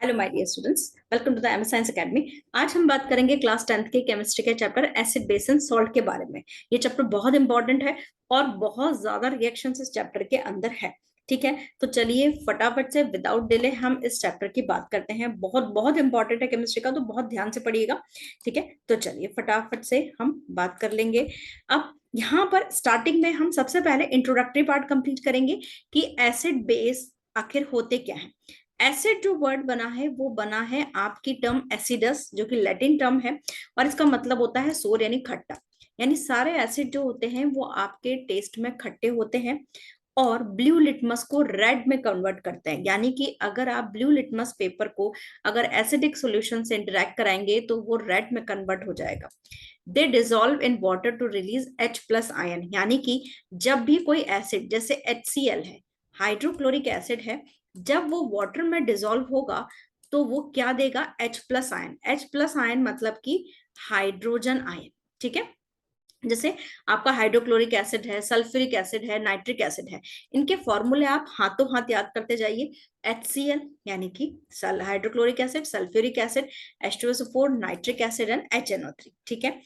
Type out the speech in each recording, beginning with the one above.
Hello my dear students, welcome to the M science academy. आज हम बात करेंगे क्लास 10th के केमिस्ट्री के chapter acid base and salt के बारे में। ये चैप्टर बहुत इंपॉर्टेंट है और बहुत ज्यादा रिएक्शंस इस चैप्टर के अंदर है। ठीक है, तो चलिए फटाफट से विदाउट डिले हम इस चैप्टर की बात करते हैं। बहुत बहुत इंपॉर्टेंट है केमिस्ट्री का, तो बहुत ध्यान से पढ़िएगा। ठीक है, तो चलिए फटाफट से हम बात कर लेंगे। अब यहाँ पर स्टार्टिंग में हम सबसे पहले इंट्रोडक्टरी पार्ट कंप्लीट करेंगे कि एसिड बेस आखिर होते क्या है। एसिड जो वर्ड बना है वो बना है आपकी टर्म एसिडस, जो कि लैटिन टर्म है और इसका मतलब होता है सोर यानी खट्टा। यानी सारे एसिड जो होते हैं वो आपके टेस्ट में खट्टे होते हैं और ब्लू लिटमस को रेड में कन्वर्ट करते हैं। यानी कि अगर आप ब्लू लिटमस पेपर को अगर एसिडिक सॉल्यूशन से इंटरेक्ट कराएंगे तो वो रेड में कन्वर्ट हो जाएगा। They dissolve in water to release H+ ion. यानी कि जब भी कोई एसिड जैसे HCl है, हाइड्रोक्लोरिक एसिड है, जब वो वाटर में डिजोल्व होगा तो वो क्या देगा? H+ ion. H+ आयन मतलब कि हाइड्रोजन आयन। ठीक है, जैसे आपका हाइड्रोक्लोरिक एसिड है, सल्फ्यूरिक एसिड है, नाइट्रिक एसिड है, इनके फॉर्मूले आप हाथों हाथ याद करते जाइए। HCl यानी कि hydrochloric acid, sulphuric acid, H2SO4, nitric acid and HNO3। ठीक है,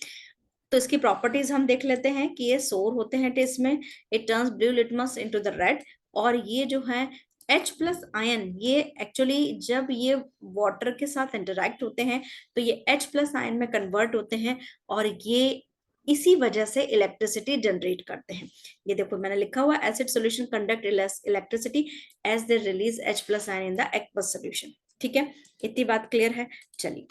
तो इसकी प्रॉपर्टीज हम देख लेते हैं कि ये सोर होते हैं टेस्ट में, it turns blue litmus into the red. और ये जो है H+ आयन, ये एक्चुअली जब ये वाटर के साथ इंटरेक्ट होते हैं तो ये H+ आयन में कन्वर्ट होते हैं और ये इसी वजह से इलेक्ट्रिसिटी जनरेट करते हैं। ये देखो मैंने लिखा हुआ acid solution conduct electricity as they release H+ ion in the aqueous solution. ठीक है, इतनी बात क्लियर है। चलिए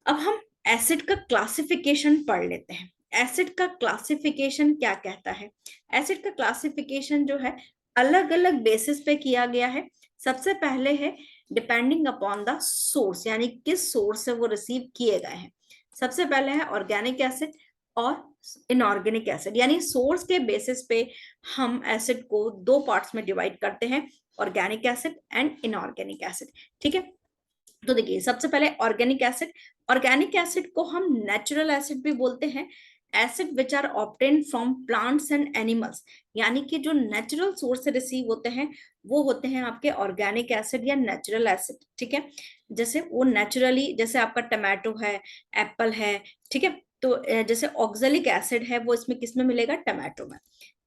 अब हम एसिड का क्लासिफिकेशन पढ़ लेते हैं। एसिड का क्लासिफिकेशन क्या कहता है? एसिड का क्लासिफिकेशन जो है अलग अलग बेसिस पे किया गया है। सबसे पहले है डिपेंडिंग अपॉन द सोर्स, यानी किस सोर्स से वो रिसीव किए गए हैं। सबसे पहले है ऑर्गेनिक एसिड और इनऑर्गेनिक एसिड। यानी सोर्स के बेसिस पे हम एसिड को दो पार्ट्स में डिवाइड करते हैं, organic acid and inorganic acid. ठीक है, तो देखिए सबसे पहले ऑर्गेनिक एसिड। ऑर्गेनिक एसिड को हम नेचुरल एसिड भी बोलते हैं। Acid which are obtain from plants and animals, यानी कि जो नेचुरल सोर्स से रिसीव होते हैं वो होते हैं आपके ऑर्गेनिक एसिड या नेचुरल एसिड। ठीक है, जैसे वो नेचुरली, जैसे आपका टमाटो है, एप्पल है। ठीक है, तो जैसे ऑक्जेलिक एसिड है वो इसमें किस में मिलेगा? टमाटो में।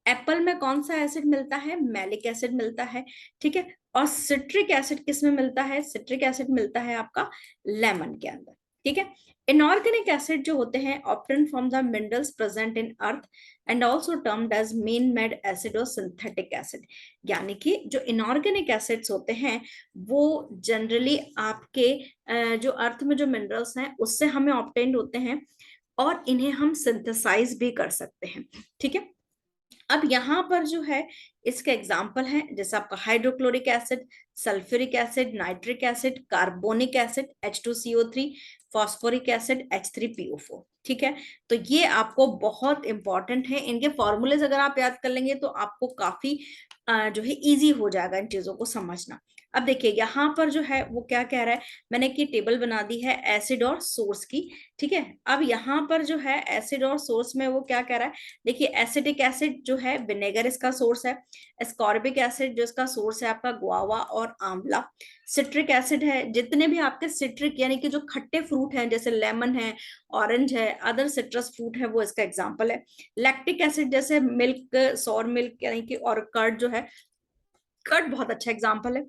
एप्पल में कौन सा एसिड मिलता है? मैलिक एसिड मिलता है। ठीक है, और सिट्रिक एसिड किस में मिलता है? सिट्रिक एसिड मिलता है आपका लेमन के अंदर। ठीक है, इनऑर्गेनिक एसिड जो होते हैं obtain from the minerals present in earth and also termed as man made acid और सिंथेटिक एसिड। यानी कि जो इनऑर्गेनिक एसिड्स होते हैं वो जनरली आपके जो अर्थ में जो मिनरल्स हैं उससे हमें ऑब्टेन होते हैं और इन्हें हम सिंथेसाइज भी कर सकते हैं। ठीक है, अब यहाँ पर जो है इसके एग्जाम्पल हैं, जैसे आपका hydrochloric acid, sulphuric acid, nitric acid, carbonic acid H2CO3, phosphoric acid H3PO4। ठीक है, तो ये आपको बहुत इंपॉर्टेंट है। इनके फॉर्मूलेज अगर आप याद कर लेंगे तो आपको काफी जो है इजी हो जाएगा इन चीजों को समझना। अब देखिए यहाँ पर जो है वो क्या कह रहा है, मैंने की टेबल बना दी है एसिड और सोर्स की। ठीक है, अब यहाँ पर जो है एसिड और सोर्स में वो क्या कह रहा है, देखिए एसिटिक एसिड जो है विनेगर इसका सोर्स है। एस्कॉर्बिक एसिड जो इसका सोर्स है आपका गुआवा और आंवला। सिट्रिक एसिड है, जितने भी आपके सिट्रिक यानी कि जो खट्टे फ्रूट हैं जैसे लेमन है, ऑरेंज है, अदर सिट्रस फ्रूट है, वो इसका एग्जाम्पल है। लैक्टिक एसिड जैसे मिल्क, सोर मिल्क यानी कि, और कर्ड जो है, कर्ड बहुत अच्छा एग्जाम्पल है।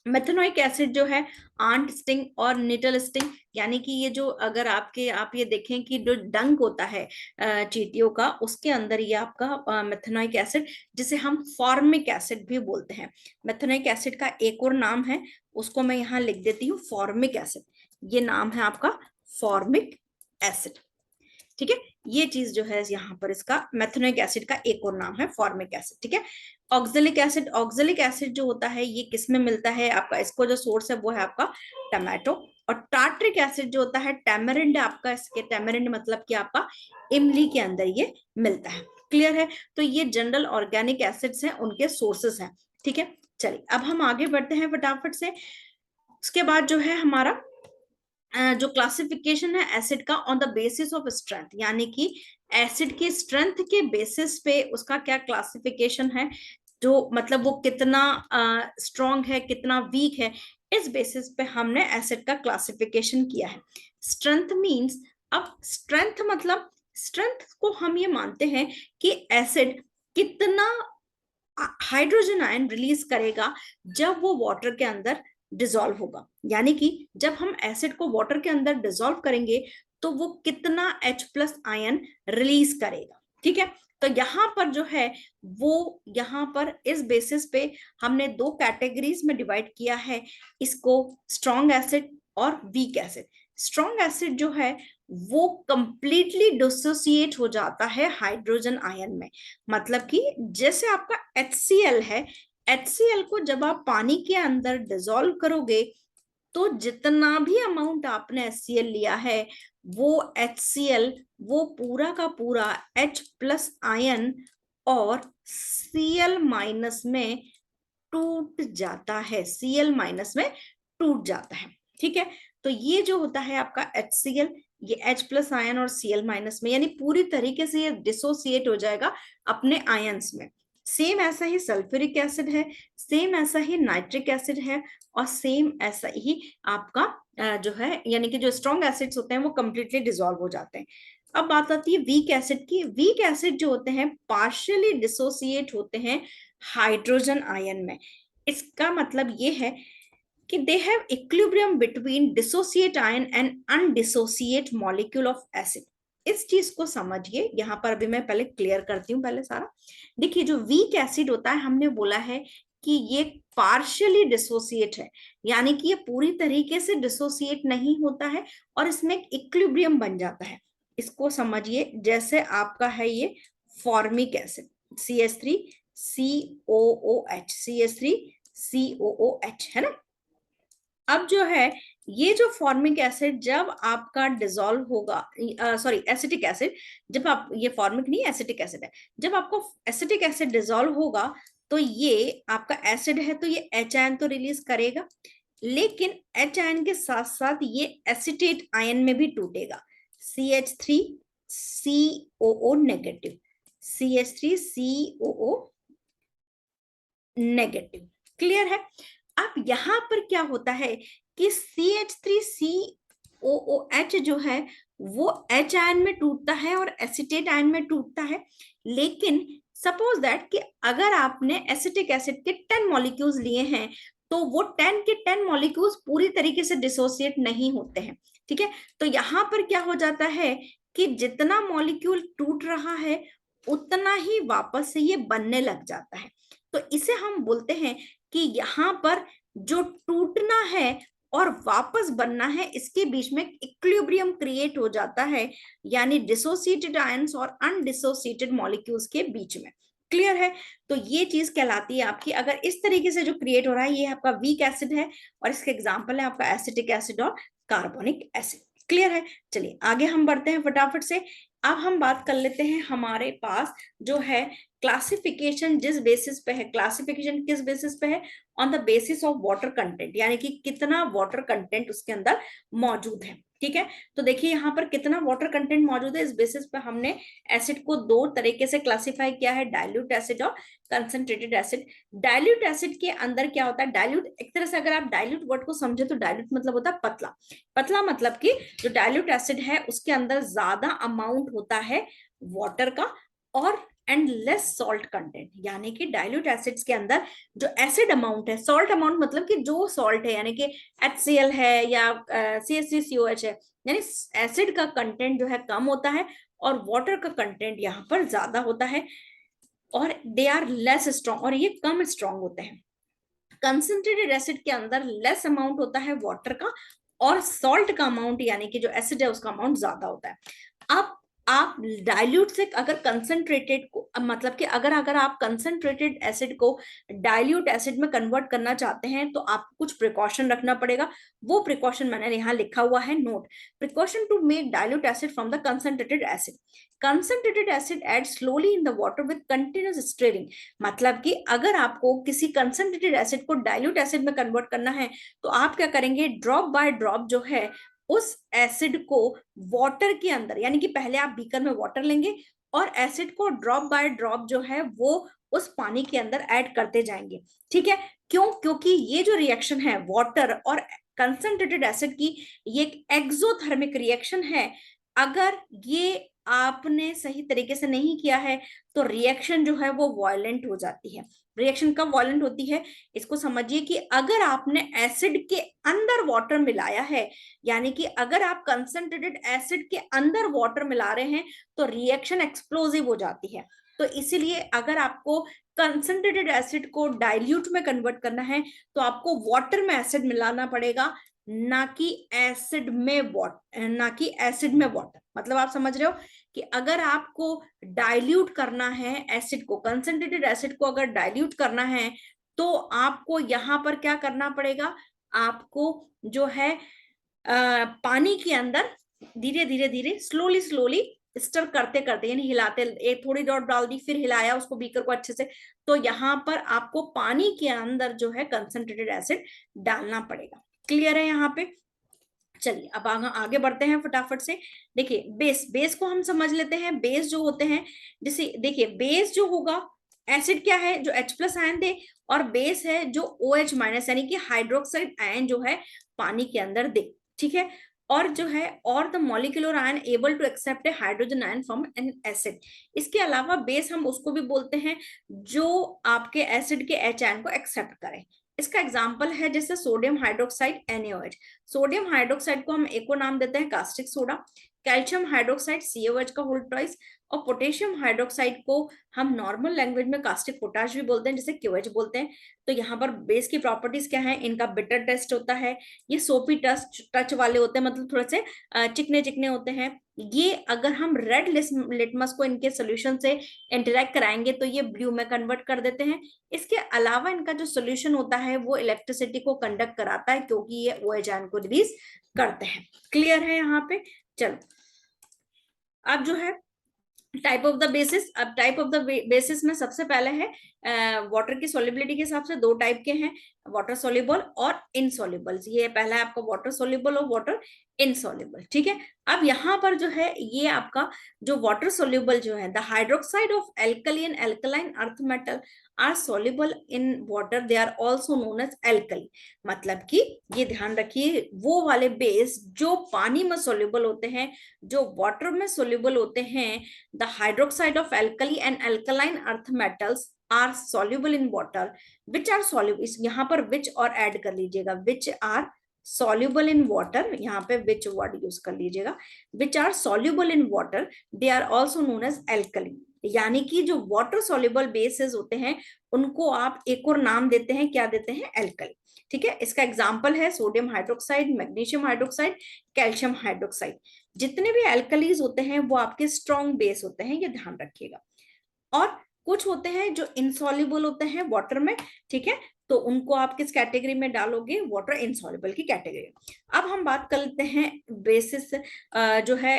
मेथेनोइक एसिड जो है आंट स्टिंग और निटल स्टिंग, यानी कि ये जो अगर आप ये देखें कि जो डंक होता है चींटियों का, उसके अंदर ये आपका मेथेनोइक एसिड, जिसे हम फॉर्मिक एसिड भी बोलते हैं। मेथेनोइक एसिड का एक और नाम है, उसको मैं यहाँ लिख देती हूँ, फॉर्मिक एसिड। ये नाम है आपका फॉर्मिक एसिड। ठीक है, ये चीज जो है यहाँ पर इसका मेथेनोइक एसिड का एक और नाम है फॉर्मिक एसिड। ठीक है, ऑक्जेलिक एसिड। ऑक्जेलिक एसिड जो होता है ये किस में मिलता है आपका? इसको जो सोर्स है वो है आपका टमाटो। और टार्ट्रिक एसिड जो होता है टैमरिंड आपका, इसके टैमरिंड मतलब कि आपका इमली के अंदर ये मिलता है। क्लियर है? तो ये जनरल ऑर्गेनिक एसिड्स हैं, उनके सोर्सेस हैं। ठीक है, चलिए अब हम आगे बढ़ते हैं फटाफट से। उसके बाद जो है हमारा जो क्लासिफिकेशन है एसिड का on the basis of strength, यानी कि एसिड की स्ट्रेंथ के बेसिस पे उसका क्या क्लासिफिकेशन है, जो मतलब वो कितना स्ट्रॉन्ग है, कितना वीक है, इस बेसिस पे हमने एसिड का क्लासिफिकेशन किया है। स्ट्रेंथ मींस, अब स्ट्रेंथ मतलब स्ट्रेंथ को हम ये मानते हैं कि एसिड कितना हाइड्रोजन आयन रिलीज करेगा जब वो वाटर के अंदर डिसॉल्व होगा। यानी कि जब हम एसिड को वाटर के अंदर डिसॉल्व करेंगे तो वो कितना H+ आयन रिलीज करेगा। ठीक है, तो यहाँ पर जो है वो यहाँ पर इस बेसिस पे हमने दो कैटेगरीज में डिवाइड किया है इसको, स्ट्रॉन्ग एसिड और वीक एसिड। स्ट्रॉन्ग एसिड जो है वो कंप्लीटली डिसोसिएट हो जाता है हाइड्रोजन आयन में। मतलब कि जैसे आपका HCl है, HCl को जब आप पानी के अंदर डिसॉल्व करोगे तो जितना भी अमाउंट आपने HCl लिया है वो HCl वो पूरा का पूरा H+ आयन और Cl- में टूट जाता है, Cl- में टूट जाता है। ठीक है, तो ये जो होता है आपका HCl, ये H+ आयन और Cl- में, यानी पूरी तरीके से ये डिसोसिएट हो जाएगा अपने आयंस में। सेम ऐसा ही सल्फ्यूरिक एसिड है, सेम ऐसा ही नाइट्रिक एसिड है, और सेम ऐसा ही आपका जो है, यानी कि जो स्ट्रॉन्ग एसिड्स होते हैं वो कंप्लीटली डिसॉल्व हो जाते हैं। अब बात आती है वीक एसिड की। वीक एसिड जो होते हैं पार्शियली डिसोसिएट होते हैं हाइड्रोजन आयन में। इसका मतलब ये है कि they have equilibrium between dissociate ion and undissociate molecule of acid. इस चीज को समझिए, यहां पर अभी मैं पहले क्लियर करती हूँ पहले सारा। देखिए जो वीक एसिड होता है हमने बोला है कि ये पार्शियली डिसोसिएट है, यानी कि ये पूरी तरीके से डिसोसिएट नहीं होता है और इसमें एक इक्विलिब्रियम बन जाता है। इसको समझिए, जैसे आपका है ये फॉर्मिक एसिड CH3COOH, CH3COOH है ना। अब जो है ये जो फॉर्मिक एसिड जब आपका डिसॉल्व होगा, सॉरी एसिटिक एसिड, जब आप, ये फॉर्मिक नहीं एसिटिक एसिड है, जब आपको एसिटिक एसिड डिसॉल्व होगा तो ये आपका एसिड है तो ये H आयन तो रिलीज करेगा, लेकिन H आयन के साथ साथ ये एसिटेट आयन में भी टूटेगा, CH3COO negative, CH3COO negative. Clear है। अब यहां पर क्या होता है कि CH3COOH जो है वो H आयन में टूटता है और एसिटेट आयन में टूटता है, लेकिन सपोज दैट कि अगर आपने एसिटिक एसिड के 10 मॉलिक्यूल्स लिए हैं तो वो 10 के 10 मॉलिक्यूल्स पूरी तरीके से डिसोसिएट नहीं होते हैं। ठीक है, तो यहां पर क्या हो जाता है कि जितना मॉलिक्यूल टूट रहा है उतना ही वापस से ये बनने लग जाता है। तो इसे हम बोलते हैं कि यहाँ पर जो टूटना है और वापस बनना है इसके बीच में इक्विलिब्रियम क्रिएट हो जाता है, यानी डिसोसिएटेड आयंस और अनडिसोसिएटेड मॉलिक्यूल्स के बीच में। क्लियर है। तो ये चीज कहलाती है आपकी, अगर इस तरीके से जो क्रिएट हो रहा है ये आपका वीक एसिड है और इसके एग्जाम्पल है आपका एसिटिक एसिड और कार्बोनिक एसिड। क्लियर है। चलिए आगे हम बढ़ते हैं फटाफट से। अब हम बात कर लेते हैं हमारे पास जो है क्लासिफिकेशन, जिस बेसिस पे है, क्लासिफिकेशन किस बेसिस पे है, on the basis of water content, यानी कि कितना वाटर कंटेंट उसके अंदर मौजूद है। ठीक है, तो देखिए यहाँ पर कितना वाटर कंटेंट मौजूद है, इस बेसिस पे हमने एसिड को दो तरीके से क्लासिफाई किया है, डाइल्यूट एसिड और कंसंट्रेटेड एसिड। डाइल्यूट एसिड के अंदर क्या होता है, डाइल्यूट एक तरह से अगर आप डाइल्यूट वर्ड को समझे तो डाइल्यूट मतलब होता है पतला। पतला मतलब कि जो डाइल्यूट एसिड है उसके अंदर ज्यादा अमाउंट होता है वाटर का और एंड लेस सॉल्ट कंटेंट, यानी कि डाइल्यूट एसिड्स के अंदर जो एसिड अमाउंट है, सॉल्ट अमाउंट मतलब कि जो सॉल्ट है, यानी कि HCl है या CH3COH है, यानी एसिड का कंटेंट जो है कम होता है और वाटर का कंटेंट यहाँ पर ज्यादा होता है, और दे आर लेस स्ट्रॉन्ग, और ये कम स्ट्रॉन्ग होते हैं। कंसंट्रेटेड एसिड के अंदर लेस अमाउंट होता है वाटर का और सॉल्ट का अमाउंट, यानी कि जो एसिड है उसका अमाउंट ज्यादा होता है। अब आप डाइल्यूट से अगर कंसंट्रेटेड को, मतलब कि अगर अगर आप कंसंट्रेटेड एसिड को डाइल्यूट एसिड में कन्वर्ट करना चाहते हैं तो आपको कुछ प्रिकॉशन रखना पड़ेगा। वो प्रिकॉशन मैंने यहाँ लिखा हुआ है, note, precaution to make dilute acid from the concentrated acid. Concentrated acid add slowly in the water with continuous stirring. मतलब कि अगर आपको किसी कंसंट्रेटेड एसिड को डाइल्यूट एसिड में कन्वर्ट करना है तो आप क्या करेंगे, ड्रॉप बाय ड्रॉप जो है उस एसिड को वाटर के अंदर, यानी कि पहले आप बीकर में वाटर लेंगे और एसिड को ड्रॉप बाय ड्रॉप जो है वो उस पानी के अंदर ऐड करते जाएंगे। ठीक है, क्यों? क्योंकि ये जो रिएक्शन है वाटर और कंसंट्रेटेड एसिड की, ये एक एक्सोथर्मिक रिएक्शन है। अगर ये आपने सही तरीके से नहीं किया है तो रिएक्शन जो है वो वायलेंट हो जाती है। रिएक्शन कब वायलेंट होती है, इसको समझिए कि अगर आपने एसिड के अंदर वाटर मिलाया है, यानी कि अगर आप कंसंट्रेटेड एसिड के अंदर वाटर मिला रहे हैं तो रिएक्शन एक्सप्लोजिव हो जाती है। तो इसीलिए अगर आपको कंसंट्रेटेड एसिड को डाइल्यूट में कन्वर्ट करना है तो आपको वाटर में एसिड मिलाना पड़ेगा, ना कि एसिड में वाटर, ना कि एसिड में वाटर। मतलब आप समझ रहे हो कि अगर आपको डाइल्यूट करना है एसिड को, कंसंट्रेटेड एसिड को अगर डाइल्यूट करना है तो आपको यहां पर क्या करना पड़ेगा, आपको जो है पानी के अंदर धीरे धीरे धीरे स्लोली स्लोली स्टर करते करते, यानी हिलाते, एक थोड़ी डॉट डाल दी फिर हिलाया उसको बीकर को अच्छे से, तो यहां पर आपको पानी के अंदर जो है कंसंट्रेटेड एसिड डालना पड़ेगा। क्लियर है यहाँ पे? चलिए अब आगे बढ़ते हैं फटाफट से। देखिए बेस, बेस को हम समझ लेते हैं। बेस जो होते हैं, जैसे देखिए बेस जो होगा, एसिड क्या है जो H प्लस आयन दे, और बेस है जो OH माइनस यानी कि हाइड्रोक्साइड आयन जो है पानी के अंदर दे। ठीक है, और जो है और the molecular ion able to accept a hydrogen ion from an acid. इसके अलावा बेस हम उसको भी बोलते हैं जो आपके एसिड के H आयन को एक्सेप्ट करे। इसका एग्जाम्पल है जैसे sodium hydroxide NaOH। Sodium hydroxide को हम एक और नाम देते हैं caustic soda, calcium hydroxide CaOH का होल ट्वाइस, और पोटेशियम हाइड्रोक्साइड को हम नॉर्मल लैंग्वेज में कास्टिक पोटाश भी बोलते हैं, जैसे QH बोलते हैं। तो यहाँ पर बेस की प्रॉपर्टीज क्या है, इनका बिटर टेस्ट होता है, ये सोपी टच वाले होते हैं, मतलब थोड़े से चिकने चिकने होते हैं। ये अगर हम रेड लिटमस को इनके सोल्यूशन से इंटरेक्ट कराएंगे तो ये ब्लू में कन्वर्ट कर देते हैं। इसके अलावा इनका जो सोल्यूशन होता है वो इलेक्ट्रिसिटी को कंडक्ट कराता है, क्योंकि ये OH आयन को रिलीज करते हैं। क्लियर है यहाँ पे? चलो अब जो है टाइप ऑफ द बेसिस। अब टाइप ऑफ द बेसिस में सबसे पहले है वाटर की सॉल्युबिलिटी के हिसाब से दो टाइप के हैं, वाटर सॉल्युबल और इनसॉल्युबल। ये पहला है आपका वाटर सॉल्युबल और वाटर इनसॉल्युबल। ठीक है, अब यहाँ पर जो है ये आपका जो वाटर सॉल्युबल जो है, the hydroxide of alkali and alkaline earth metal are soluble in water, they are also known as alkali. मतलब कि ये ध्यान रखिए, वो वाले बेस जो पानी में सॉल्युबल होते हैं, जो वाटर में सॉल्युबल होते हैं, the hydroxide of alkali and alkaline earth metals are soluble in water which are soluble, इस यहाँ पर which और add कर लीजिएगा, which are soluble in water, यहाँ पे which word यूज कर लीजिएगा, which are soluble in water, they are also known as alkali। यानी कि जो वाटर सॉल्युबल बेसेस होते हैं उनको आप एक और नाम देते हैं, क्या देते हैं? एल्कली। ठीक है, इसका एग्जांपल है sodium hydroxide, magnesium hydroxide, calcium hydroxide. जितने भी एल्कलीज होते हैं वो आपके स्ट्रॉन्ग बेस होते हैं, ये ध्यान रखिएगा। और कुछ होते हैं जो इनसॉल्युबल होते हैं वाटर में। ठीक है, तो उनको आप किस कैटेगरी में डालोगे? वाटर इनसॉल्युबल की कैटेगरी। अब हम बात कर लेते हैं बेसिस जो है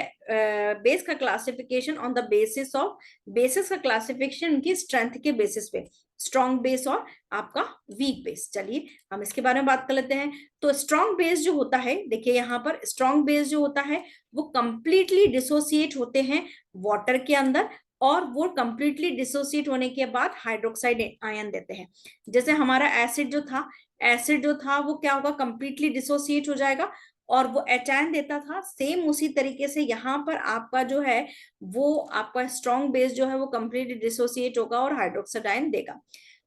बेस का classification on the basis of, basis का क्लासिफिकेशन की स्ट्रेंथ के बेसिस पे, स्ट्रॉन्ग बेस और आपका वीक बेस। चलिए हम इसके बारे में बात कर लेते हैं। तो स्ट्रॉन्ग बेस जो होता है, देखिए यहाँ पर स्ट्रॉन्ग बेस जो होता है वो कंप्लीटली डिसोसिएट होते हैं वाटर के अंदर, और वो कंप्लीटली डिसोसिएट होने के बाद हाइड्रोक्साइड आयन देते हैं। जैसे हमारा एसिड जो था, एसिड जो था वो क्या होगा? कंप्लीटली डिसोसिएट हो जाएगा और वो H आयन देता था। सेम उसी तरीके से यहाँ पर आपका जो है वो आपका स्ट्रॉन्ग बेस जो है वो कंप्लीटली डिसोसिएट होगा और हाइड्रोक्साइड आयन देगा।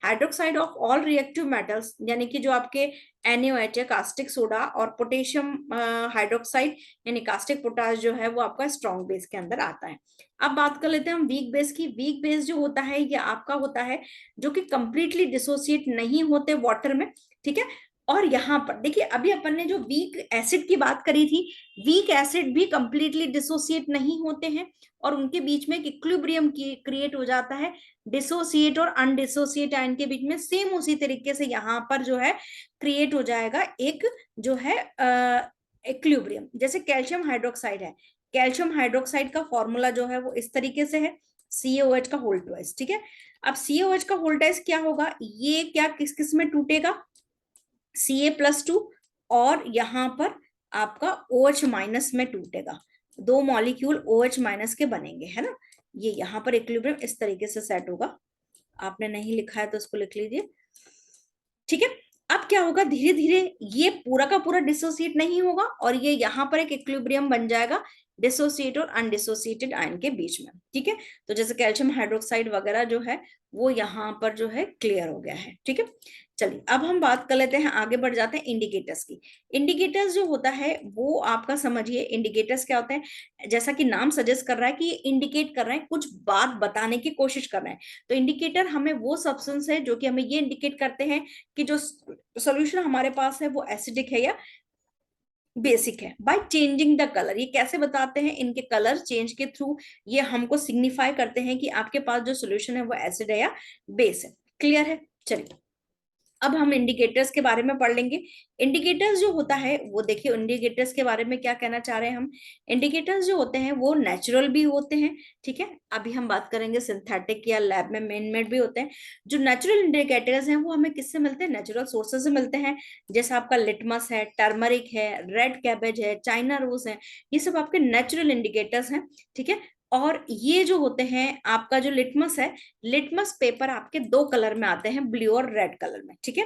Hydroxide of all reactive metals, यानी कि जो आपके NaOH है, कास्टिक सोडा, और पोटेशियम हाइड्रोक्साइड यानी कास्टिक पोटाश जो है वो आपका स्ट्रॉन्ग बेस के अंदर आता है। अब बात कर लेते हैं हम वीक बेस की। वीक बेस जो होता है ये आपका होता है जो कि कंप्लीटली डिसोसिएट नहीं होते वाटर में। ठीक है, और यहाँ पर देखिए अभी अपन ने जो वीक एसिड की बात करी थी, वीक एसिड भी कंप्लीटली डिसोसिएट नहीं होते हैं और उनके बीच में एक इक्विलिब्रियम क्रिएट हो जाता है डिसोसिएट और अनडिसोसिएट आयन के बीच में। सेम उसी तरीके से यहाँ पर जो है क्रिएट हो जाएगा एक जो है इक्विलिब्रियम। जैसे कैल्शियम हाइड्रोक्साइड है, कैल्शियम हाइड्रोक्साइड का फॉर्मूला जो है वो इस तरीके से है, CaOH का होल ट्वाइस। ठीक है, अब CaOH का होल ट्वाइस क्या होगा? ये क्या किस किस में टूटेगा? Ca+2 और यहाँ पर आपका OH माइनस में टूटेगा। दो मॉलिक्यूल OH माइनस के बनेंगे, है ना। ये यहाँ पर इक्विलिब्रियम इस तरीके से सेट होगा। आपने नहीं लिखा है तो उसको लिख लीजिए, ठीक है। अब क्या होगा, धीरे धीरे ये पूरा का पूरा डिसोसिएट नहीं होगा और ये यहाँ पर एक इक्विलिब्रियम बन जाएगा डिसोसिएट और अनडिसोसिएटेड आयन के बीच में, ठीक है। तो जैसे कैल्शियम हाइड्रोक्साइड वगैरह जो है वो यहाँ पर जो है क्लियर हो गया है, ठीक है। चलिए अब हम बात कर लेते हैं, आगे बढ़ जाते हैं इंडिकेटर्स की। इंडिकेटर्स जो होता है वो आपका समझिए, इंडिकेटर्स क्या होते हैं, जैसा कि नाम सजेस्ट कर रहा है कि ये इंडिकेट कर रहे हैं, कुछ बात बताने की कोशिश कर रहे हैं। तो इंडिकेटर हमें वो सब्सटेंस है जो कि हमें ये इंडिकेट करते हैं कि जो सॉल्यूशन हमारे पास है वो एसिडिक है या बेसिक है। बाय चेंजिंग द कलर, ये कैसे बताते हैं, इनके कलर चेंज के थ्रू ये हमको सिग्निफाई करते हैं कि आपके पास जो सॉल्यूशन है वो एसिड है या बेस है। क्लियर है। चलिए अब हम इंडिकेटर्स के बारे में पढ़ लेंगे। इंडिकेटर्स जो होता है वो देखिए, इंडिकेटर्स के बारे में क्या कहना चाह रहे हैं हम, इंडिकेटर्स जो होते हैं वो नेचुरल भी होते हैं, ठीक है। अभी हम बात करेंगे सिंथेटिक या लैब में मेन मेड भी होते हैं। जो नेचुरल इंडिकेटर्स हैं वो हमें किससे मिलते हैं, नेचुरल सोर्सेज से मिलते हैं। जैसे आपका लिटमस है, टर्मरिक है, रेड कैबेज है, चाइना रोज है, ये सब आपके नेचुरल इंडिकेटर्स हैं, ठीक है। और ये जो होते हैं आपका जो लिटमस है, लिटमस पेपर आपके दो कलर में आते हैं, ब्लू और रेड कलर में, ठीक है।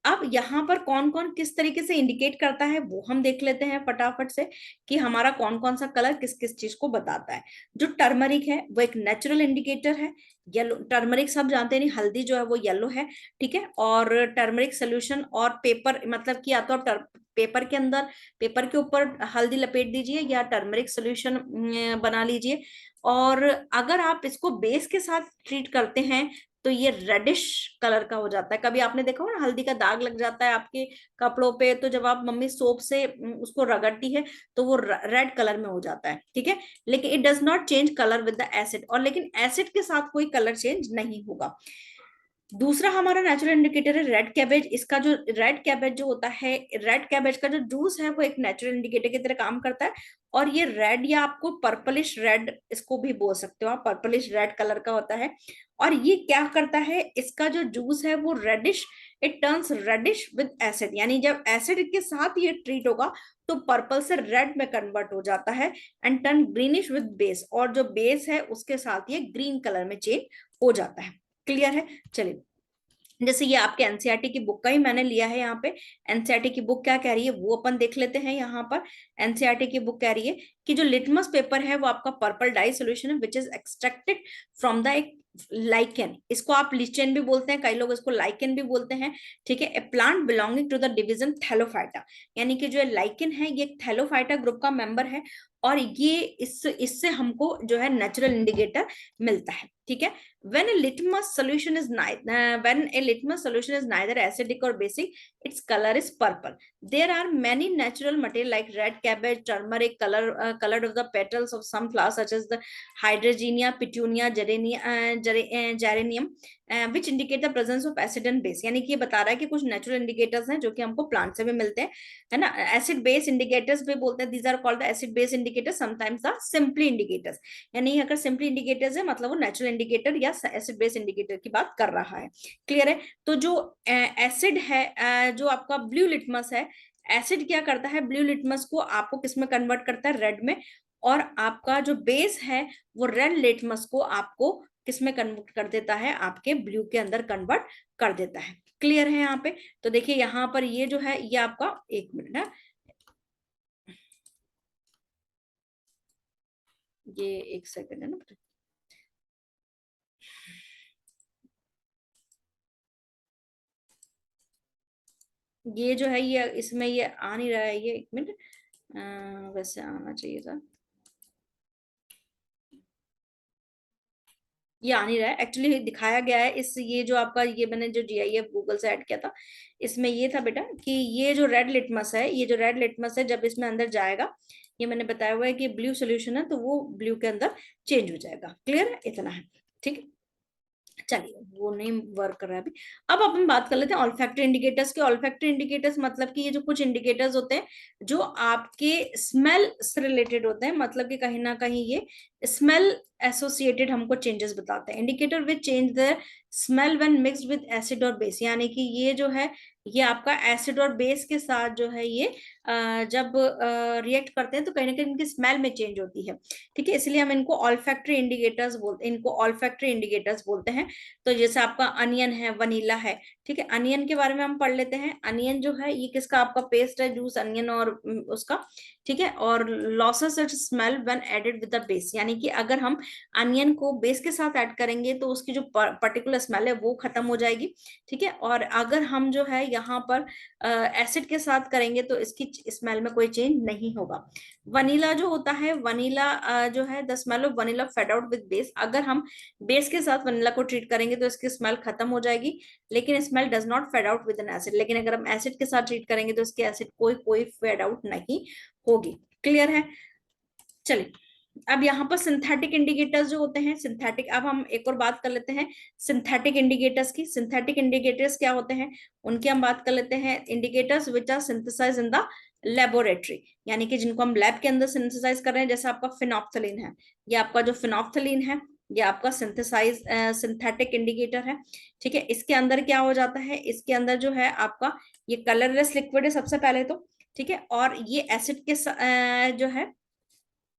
अब यहाँ पर कौन कौन किस तरीके से इंडिकेट करता है वो हम देख लेते हैं फटाफट से, कि हमारा कौन कौन सा कलर किस किस चीज को बताता है। जो टर्मरिक है वो एक नेचुरल इंडिकेटर है। येलो टर्मरिक सब जानते नहीं, हल्दी जो है वो येलो है, ठीक है। और टर्मरिक सोल्यूशन और पेपर, मतलब कि या तो पेपर के अंदर, पेपर के ऊपर हल्दी लपेट दीजिए या टर्मरिक सोल्यूशन बना लीजिए। और अगर आप इसको बेस के साथ ट्रीट करते हैं तो ये रेडिश कलर का हो जाता है। कभी आपने देखा हो ना, हल्दी का दाग लग जाता है आपके कपड़ों पे, तो जब आप मम्मी सोप से उसको रगड़ती है तो वो रेड कलर में हो जाता है, ठीक है। लेकिन it does not change colour with the acid, और लेकिन एसिड के साथ कोई कलर चेंज नहीं होगा। दूसरा हमारा नेचुरल इंडिकेटर है रेड कैबेज। इसका जो रेड कैबेज जो होता है, रेड कैबेज का जो जूस है वो एक नेचुरल इंडिकेटर की तरह काम करता है। और ये रेड या आपको पर्पलिश रेड इसको भी बोल सकते हो आप, पर्पलिश रेड कलर का होता है। और ये क्या करता है, इसका जो जूस है वो reddish, it turns reddish with acid, यानी जब एसिड के साथ ये ट्रीट होगा तो पर्पल से रेड में कन्वर्ट हो जाता है and turn greenish with base, और जो बेस है उसके साथ ये ग्रीन कलर में चेंज हो जाता है। क्लियर है। चलिए जैसे ये आपके एनसीईआरटी की बुक का ही मैंने लिया है यहाँ पे, एनसीईआरटी की बुक क्या कह रही है वो अपन देख लेते हैं। यहाँ पर एनसीईआरटी की बुक कह रही है कि जो लिटमस पेपर है वो आपका पर्पल डाई सोल्यूशन है which is extracted from the एक लाइकेन, इसको आप लिचेन भी बोलते हैं, कई लोग इसको लाइकेन भी बोलते हैं, ठीक है। A plant belonging to the division thallophyta, यानी कि जो लाइकेन है ये थैलोफाइटा ग्रुप का मेंबर है। और ये इससे हमको जो है नेचुरल इंडिकेटर मिलता है, ठीक है। when a litmus solution is neither when a litmus solution is neither acidic or basic, its color is purple. There are many natural material like red cabbage, turmeric, colored of the petals of some flowers such as the hydrogenia, petunia, geranium, which indicate the presence of acid and base। यानी कि ये बता रहा है कि कुछ natural indicators हैं जो कि हमको प्लांट से भी मिलते हैं, है ना। एसिड बेस इंडिकेटर्स भी बोलते हैं, these are called the acid base indicators, sometimes the simply indicators. यानी अगर सिंपली इंडिकेटर्स है मतलब वो नेचुरल इंडिकेटर या एसिड बेस इंडिकेटर की बात कर रहा है। क्लियर है। तो जो एसिड है, जो आपका ब्लू लिटमस है, एसिड क्या करता है, ब्लू लिटमस को आपको किस में कन्वर्ट करता है, रेड में। और आपका जो बेस है वो रेड लिटमस को आपको किस में कन्वर्ट कर देता है, आपके ब्लू के अंदर कन्वर्ट कर देता है। क्लियर है यहाँ पे। तो देखिए यहाँ पर ये जो है ये आपका, एक मिनट है, ये एक सेकंड है ना, ये जो है ये इसमें ये आ नहीं रहा है, ये एक मिनट, वैसे आना चाहिए था, ये आ नहीं रहा है एक्चुअली, दिखाया गया है इस, ये जो आपका ये मैंने जो जीआईएफ गूगल से ऐड किया था इसमें ये था बेटा कि ये जो रेड लिटमस है, ये जो रेड लिटमस है जब इसमें अंदर जाएगा, ये मैंने बताया हुआ है कि ब्लू सोल्यूशन है तो वो ब्लू के अंदर चेंज हो जाएगा। क्लियर है, इतना है, ठीक है। चलिए वो नहीं वर्क कर रहा है अभी। अब अपन बात कर लेते हैं ऑल्फैक्टरी इंडिकेटर्स के। ऑल्फैक्टरी इंडिकेटर्स मतलब कि ये जो कुछ इंडिकेटर्स होते हैं जो आपके स्मेल से रिलेटेड होते हैं, मतलब कि कहीं ना कहीं ये स्मेल एसोसिएटेड हमको चेंजेस बताते हैं। Indicator which change the smell when mixed with acid और बेस, यानी कि ये जो है ये आपका एसिड और बेस के साथ जो है ये जब रिएक्ट करते हैं तो कहीं ना कहीं इनकी स्मेल में चेंज होती है। ठीक है, इसलिए हम इनको ऑल्फैक्टरी इंडिकेटर्स बोलते हैं। तो जैसे आपका अनियन है, वनीला है। ठीक है, अनियन के बारे में हम पढ़ लेते हैं। अनियन जो है ये किसका आपका पेस्ट है, जूस अनियन और उसका। ठीक है, और loses its smell when added with the base, यानी कि अगर हम अनियन को बेस के साथ ऐड करेंगे तो उसकी जो पर्टिकुलर स्मेल है वो खत्म हो जाएगी। ठीक है, और अगर हम जो है यहाँ पर एसिड के साथ करेंगे तो इसकी स्मेल में कोई चेंज नहीं होगा। वनीला जो होता है, वनीला जो है the smell of vanilla fade out with base, अगर हम बेस के साथ वनीला को ट्रीट करेंगे तो इसकी स्मेल खत्म हो जाएगी, लेकिन smell does not fade out with an acid. लेकिन अगर हम एसिड के साथ ट्रीट करेंगे तो इसके एसिड कोई फेड आउट नहीं होगी। क्लियर है? चलिए, अब यहाँ पर सिंथेटिक इंडिकेटर्स जो होते हैं, सिंथेटिक, अब हम एक और बात कर लेते हैं सिंथेटिक इंडिकेटर्स की। सिंथेटिक इंडिकेटर्स क्या होते हैं उनकी हम बात कर लेते हैं। Indicators which are synthesize in the laboratory, यानी कि जिनको हम लैब के अंदर सिंथेसाइज कर रहे हैं। जैसे आपका फिनॉप्थलीन है, ये आपका जो फिनॉप्थलीन है ये आपका सिंथेटिक इंडिकेटर है। ठीक है, इसके अंदर क्या हो जाता है, इसके अंदर जो है आपका ये कलरलेस लिक्विड है सबसे पहले तो। ठीक है, और ये एसिड के जो है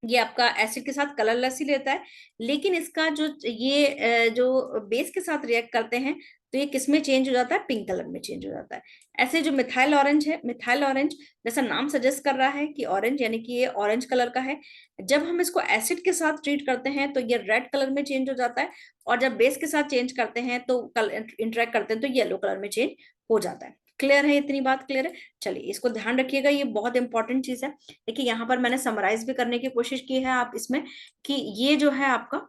ये आपका एसिड के साथ कलरलेस ही लेता है, लेकिन इसका जो ये जो बेस के साथ रिएक्ट करते हैं तो ये किस में चेंज हो जाता है, पिंक कलर में चेंज हो जाता है। ऐसे जो मिथाइल ऑरेंज है, मिथाइल ऑरेंज जैसा नाम सजेस्ट कर रहा है कि ऑरेंज, यानी कि ये ऑरेंज कलर का है। जब हम इसको एसिड के साथ ट्रीट करते हैं तो ये रेड कलर में चेंज हो जाता है, और जब बेस के साथ चेंज करते हैं तो इंटरेक्ट करते हैं तो येलो कलर में चेंज हो जाता है। क्लियर है? इतनी बात क्लियर है? चलिए, इसको ध्यान रखिएगा, ये बहुत इंपॉर्टेंट चीज है। देखिए यहाँ पर मैंने समराइज भी करने की कोशिश की है आप इसमें, कि ये जो है आपका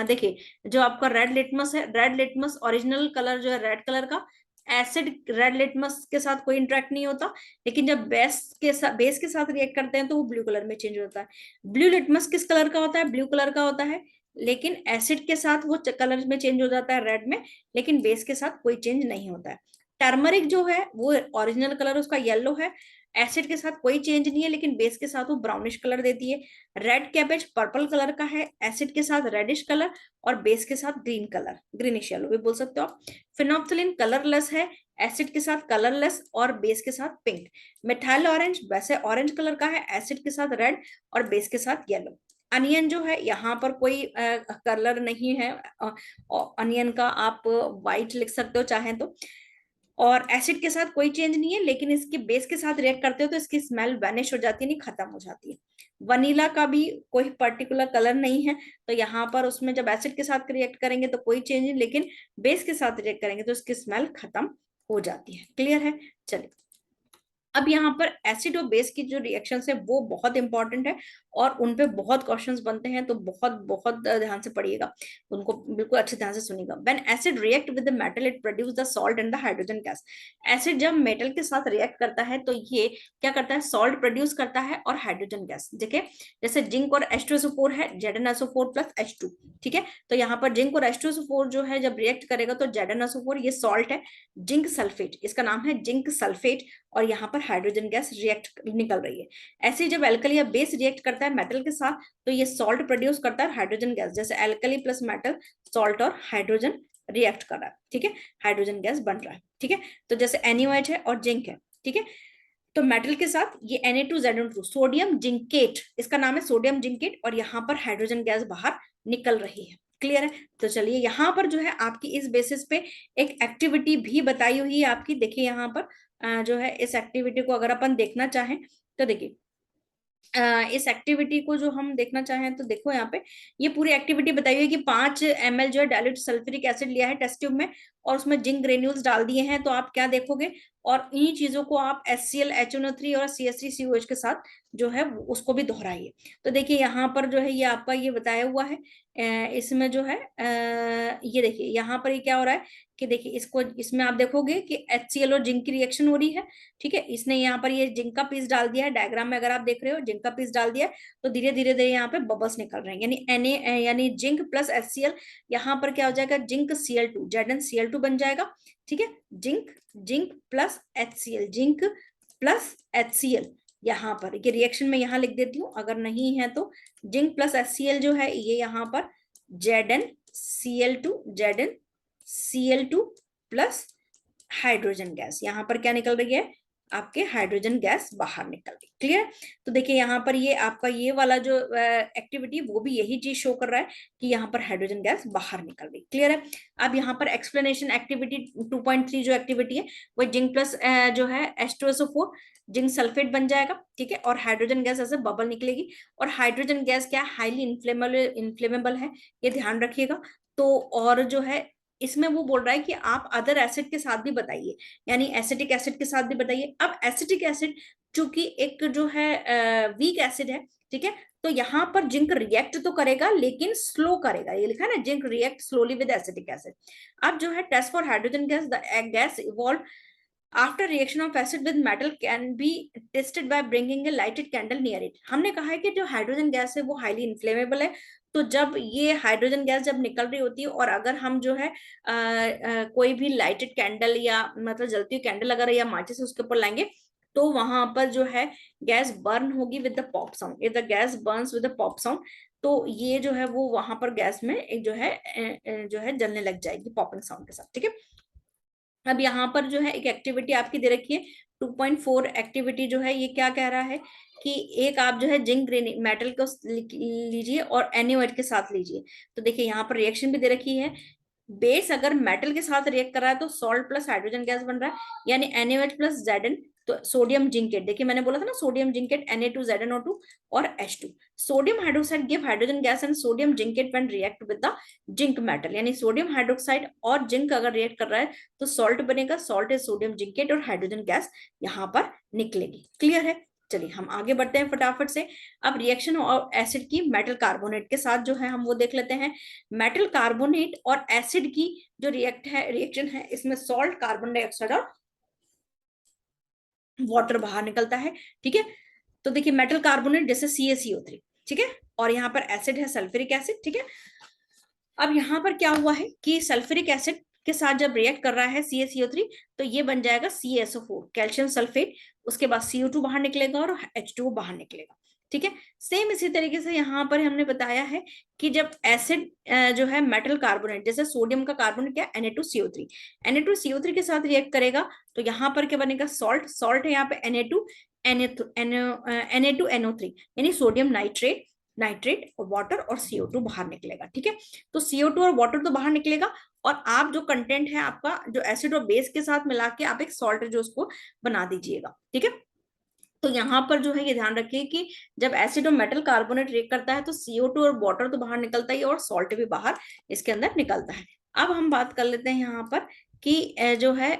देखिए, जो आपका रेड लिटमस है, रेड लिटमस ओरिजिनल कलर जो है रेड कलर का, एसिड रेड लिटमस के साथ कोई इंटरेक्ट नहीं होता, लेकिन जब बेस के साथ रिएक्ट करते हैं तो वो ब्लू कलर में चेंज होता है। ब्लू लिटमस किस कलर का होता है, ब्लू कलर का होता है, लेकिन एसिड के साथ वो कलर में चेंज हो जाता है रेड में, लेकिन बेस के साथ कोई चेंज नहीं होता है। टर्मरिक जो है वो ओरिजिनल कलर उसका येलो है, एसिड के साथ कोई चेंज नहीं है, लेकिन बेस के साथ वो ब्राउनिश कलर देती है। रेड कैबेज पर्पल कलर का है, एसिड के साथ रेडिश कलर और बेस के साथ ग्रीन कलर, ग्रीनिश येलो भी बोल सकते हो आप। फिनोप्थलीन कलरलेस है, एसिड के साथ कलरलेस और बेस के साथ पिंक। मिथाइल ऑरेंज वैसे ऑरेंज कलर का है, एसिड के साथ रेड और बेस के साथ येलो। अनियन जो है यहाँ पर कोई कलर नहीं है, अनियन का आप व्हाइट लिख सकते हो चाहे तो, और एसिड के साथ कोई चेंज नहीं है, लेकिन इसके बेस के साथ रिएक्ट करते हो तो इसकी स्मेल वैनिश हो जाती है, नहीं खत्म हो जाती है। वनीला का भी कोई पर्टिकुलर कलर नहीं है, तो यहाँ पर उसमें जब एसिड के साथ रिएक्ट करेंगे तो कोई चेंज नहीं, लेकिन बेस के साथ रिएक्ट करेंगे तो इसकी स्मेल खत्म हो जाती है। क्लियर है? चलिए, अब यहाँ पर एसिड और बेस की जो रिएक्शंस है वो बहुत इंपॉर्टेंट है, और उन पे बहुत क्वेश्चंस बनते हैं, तो बहुत बहुत ध्यान से पढ़िएगा, उनको बिल्कुल अच्छे ध्यान से सुनिएगा। When acid react with the metal it produce the salt and the hydrogen gas. Acid जब मेटल के साथ रिएक्ट करता है तो ये क्या करता है, सॉल्ट प्रोड्यूस करता है और हाइड्रोजन गैस। देखिए, जैसे जिंक और H2SO4 है, ZnSO4 प्लस H2। ठीक है, तो यहाँ पर जिंक और H2SO4 जो है जब रिएक्ट करेगा तो ZnSO4 ये सॉल्ट है, जिंक सल्फेट, इसका नाम है जिंक सल्फेट, और यहाँ पर हाइड्रोजन गैस रिएक्ट निकल रही है। ऐसे ही जब एल्कली या बेस रिएक्ट करता है मेटल के साथ तो ये सॉल्ट प्रोड्यूस करता है हाइड्रोजन गैस, जैसे एल्कली प्लस मेटल, सॉल्ट और हाइड्रोजन रिएक्ट कर रहा है। ठीक है, हाइड्रोजन गैस बन रहा है। ठीक है, तो जैसे NaOH है और जिंक है। ठीक है, तो मेटल के साथ ये Na2ZN2 सोडियम जिंकेट, इसका नाम है सोडियम जिंकेट, और यहाँ पर हाइड्रोजन गैस बाहर निकल रही है। क्लियर है? तो चलिए, यहाँ पर जो है आपकी इस बेसिस पे एक एक्टिविटी भी बताई हुई है आपकी। देखिए यहाँ पर जो है इस एक्टिविटी को अगर अपन देखना चाहें तो देखिए, इस एक्टिविटी को जो हम देखना चाहें तो देखो यहाँ पे ये पूरी एक्टिविटी बताई हुई है कि 5 ml जो है डाइल्यूट सल्फ्यूरिक एसिड लिया है टेस्ट ट्यूब में, और उसमें जिंक ग्रेन्यूल्स डाल दिए हैं। तो आप क्या देखोगे, और इन्हीं चीजों को आप HCl HNO3 और CH3COH के साथ जो है उसको भी दोहराइए। तो देखिए यहाँ पर जो है ये आपका ये बताया हुआ है, इसमें जो है ये देखिए यहाँ पर ये क्या हो रहा है कि देखिए इसको, इसमें आप देखोगे कि HCl और जिंक की रिएक्शन हो रही है। ठीक है, इसने यहाँ पर ये जिंक का पीस डाल दिया है, डायग्राम में अगर आप देख रहे हो जिंक का पीस डाल दिया है, तो धीरे धीरे धीरे यहाँ पे बबल्स निकल रहे हैं, यानी यानी जिंक प्लस HCl, यहाँ पर क्या हो जाएगा, जिंक Cl2 ZnCl2 बन जाएगा। ठीक है, zinc zinc plus HCl, zinc plus HCl, यहाँ पर ये रिएक्शन में यहाँ लिख देती हूँ, अगर नहीं है तो जिंक प्लस HCl जो है ये यहाँ पर ZnCl2 प्लस हाइड्रोजन गैस, यहाँ पर क्या निकल रही है, आपके हाइड्रोजन गैस बाहर निकल रही। क्लियर? तो देखिए यहाँ पर ये आपका ये वाला जो एक्टिविटी वो भी यही चीज शो कर रहा है कि यहाँ पर हाइड्रोजन गैस बाहर निकल रही। क्लियर है? अब यहाँ पर एक्सप्लेनेशन एक्टिविटी 2.3 जो एक्टिविटी है वो जिंक प्लस जो है H2SO4 जिंक सल्फेट बन जाएगा। ठीक है? और हाइड्रोजन गैस ऐसे बबल निकलेगी। और हाइड्रोजन गैस क्या हाईली इन्फ्लेमेबल है, ये ध्यान रखिएगा। तो और जो है इसमें वो बोल रहा है कि आप अदर एसिड के साथ भी बताइए, यानी एसिटिक एसिड के साथ भी बताइए। अब एसिटिक एसिड चूंकि एक जो है वीक एसिड है, ठीक है, तो यहाँ पर जिंक रिएक्ट तो करेगा लेकिन स्लो करेगा, ये लिखा है ना, zinc react slowly with acetic acid. अब जो है test for hydrogen gas, the gas evolve after reaction of acid with metal can be tested by bringing a lighted candle near it. हमने कहा है कि जो हाइड्रोजन गैस है वो हाईली इन्फ्लेमेबल है। तो जब ये हाइड्रोजन गैस जब निकल रही होती है और अगर हम जो है कोई भी लाइटेड कैंडल या मतलब जलती हुई कैंडल अगर या माचिस उसके ऊपर लाएंगे तो वहां पर जो है गैस बर्न होगी with the pop sound. If the gas Burns with the pop sound, तो ये जो है वो वहां पर गैस में एक जो है जलने लग जाएगी पॉपिंग साउंड के साथ। ठीक है? अब यहाँ पर जो है एक एक्टिविटी आपकी दे रखी है 2.4 एक्टिविटी जो है ये क्या कह रहा है कि एक आप जो है जिंक मेटल को लीजिए और NaOH के साथ लीजिए। तो देखिए यहाँ पर रिएक्शन भी दे रखी है। बेस अगर मेटल के साथ रिएक्ट कर रहा है तो सॉल्ट प्लस हाइड्रोजन गैस बन रहा है, यानी NaOH प्लस Zn। तो सोडियम जिंकेट, देखिए मैंने बोला था ना सोडियम जिंकेट Na2ZnO2 और H2। Sodium hydroxide give hydrogen gas and sodium zincate when react with the zinc metal, यानी सोडियम हाइड्रोक्साइड और जिंक अगर रिएक्ट कर रहा है तो सॉल्ट बनेगा, सॉल्ट इज सोडियम जिंकेट और हाइड्रोजन गैस यहाँ पर निकलेगी। क्लियर है? चलिए हम आगे बढ़ते हैं फटाफट से। अब रिएक्शन और एसिड की मेटल कार्बोनेट के साथ जो है हम वो देख लेते हैं। मेटल कार्बोनेट और एसिड की जो रिएक्शन है इसमें सॉल्ट, कार्बन डाइऑक्साइड और वाटर बाहर निकलता है। ठीक है? तो देखिए मेटल कार्बोनेट जैसे CaCO3, ठीक है, और यहाँ पर एसिड है सल्फ्यूरिक एसिड। ठीक है? अब यहाँ पर क्या हुआ है कि सल्फ्यूरिक एसिड के साथ जब रिएक्ट कर रहा है CaCO3 तो ये बन जाएगा CaSO4 कैल्शियम सल्फेट। उसके बाद CO2 बाहर निकलेगा और H2O बाहर निकलेगा। ठीक है? सेम इसी तरीके से यहाँ पर हमने बताया है कि जब एसिड जो है मेटल कार्बोनेट जैसे सोडियम का कार्बोनेट क्या Na2CO3, Na2CO3 के साथ रिएक्ट करेगा तो यहाँ पर क्या बनेगा, सॉल्ट। सॉल्ट है यहाँ पे Na2NO3 यानी सोडियम नाइट्रेट, नाइट्रेट और वाटर और CO2 बाहर निकलेगा। ठीक है? तो CO2 और वाटर तो बाहर निकलेगा और आप जो कंटेंट है आपका जो एसिड और बेस के साथ मिला के आप एक सॉल्ट जो उसको बना दीजिएगा। ठीक है? तो यहाँ पर जो है ये ध्यान रखिए कि जब एसिड और मेटल कार्बोनेट रिएक्ट करता है तो CO2 और वाटर तो बाहर निकलता ही है और सॉल्ट भी बाहर इसके अंदर निकलता है। अब हम बात कर लेते हैं यहाँ पर कि जो है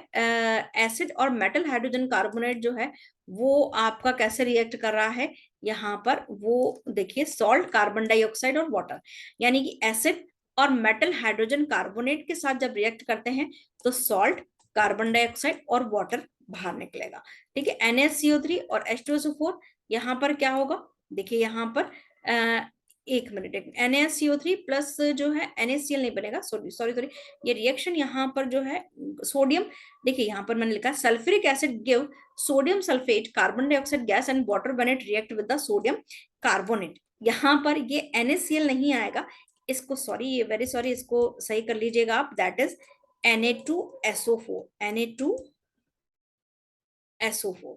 एसिड और मेटल हाइड्रोजन कार्बोनेट जो है वो आपका कैसे रिएक्ट कर रहा है। यहाँ पर वो देखिए सॉल्ट, कार्बन डाइऑक्साइड और वाटर, यानी कि एसिड और मेटल हाइड्रोजन कार्बोनेट के साथ जब रिएक्ट करते हैं तो सॉल्ट, कार्बन डाइऑक्साइड और वाटर बाहर निकलेगा। ठीक है? NaCO3 और H2SO4, यहाँ पर क्या होगा, देखिए यहाँ पर एक मिनट, NaCO3 प्लस जो है NaCl नहीं बनेगा, सॉरी सॉरी सॉरी, ये रिएक्शन यहाँ पर जो है सोडियम, देखिए यहाँ पर मैंने लिखा sulphuric acid give sodium sulphate, carbon dioxide gas and water when it react with the sodium carbonate. यहाँ पर ये NaCl नहीं आएगा, इसको सॉरी, ये वेरी सॉरी, इसको सही कर लीजिएगा आप, that is Na2SO4, Na2SO4,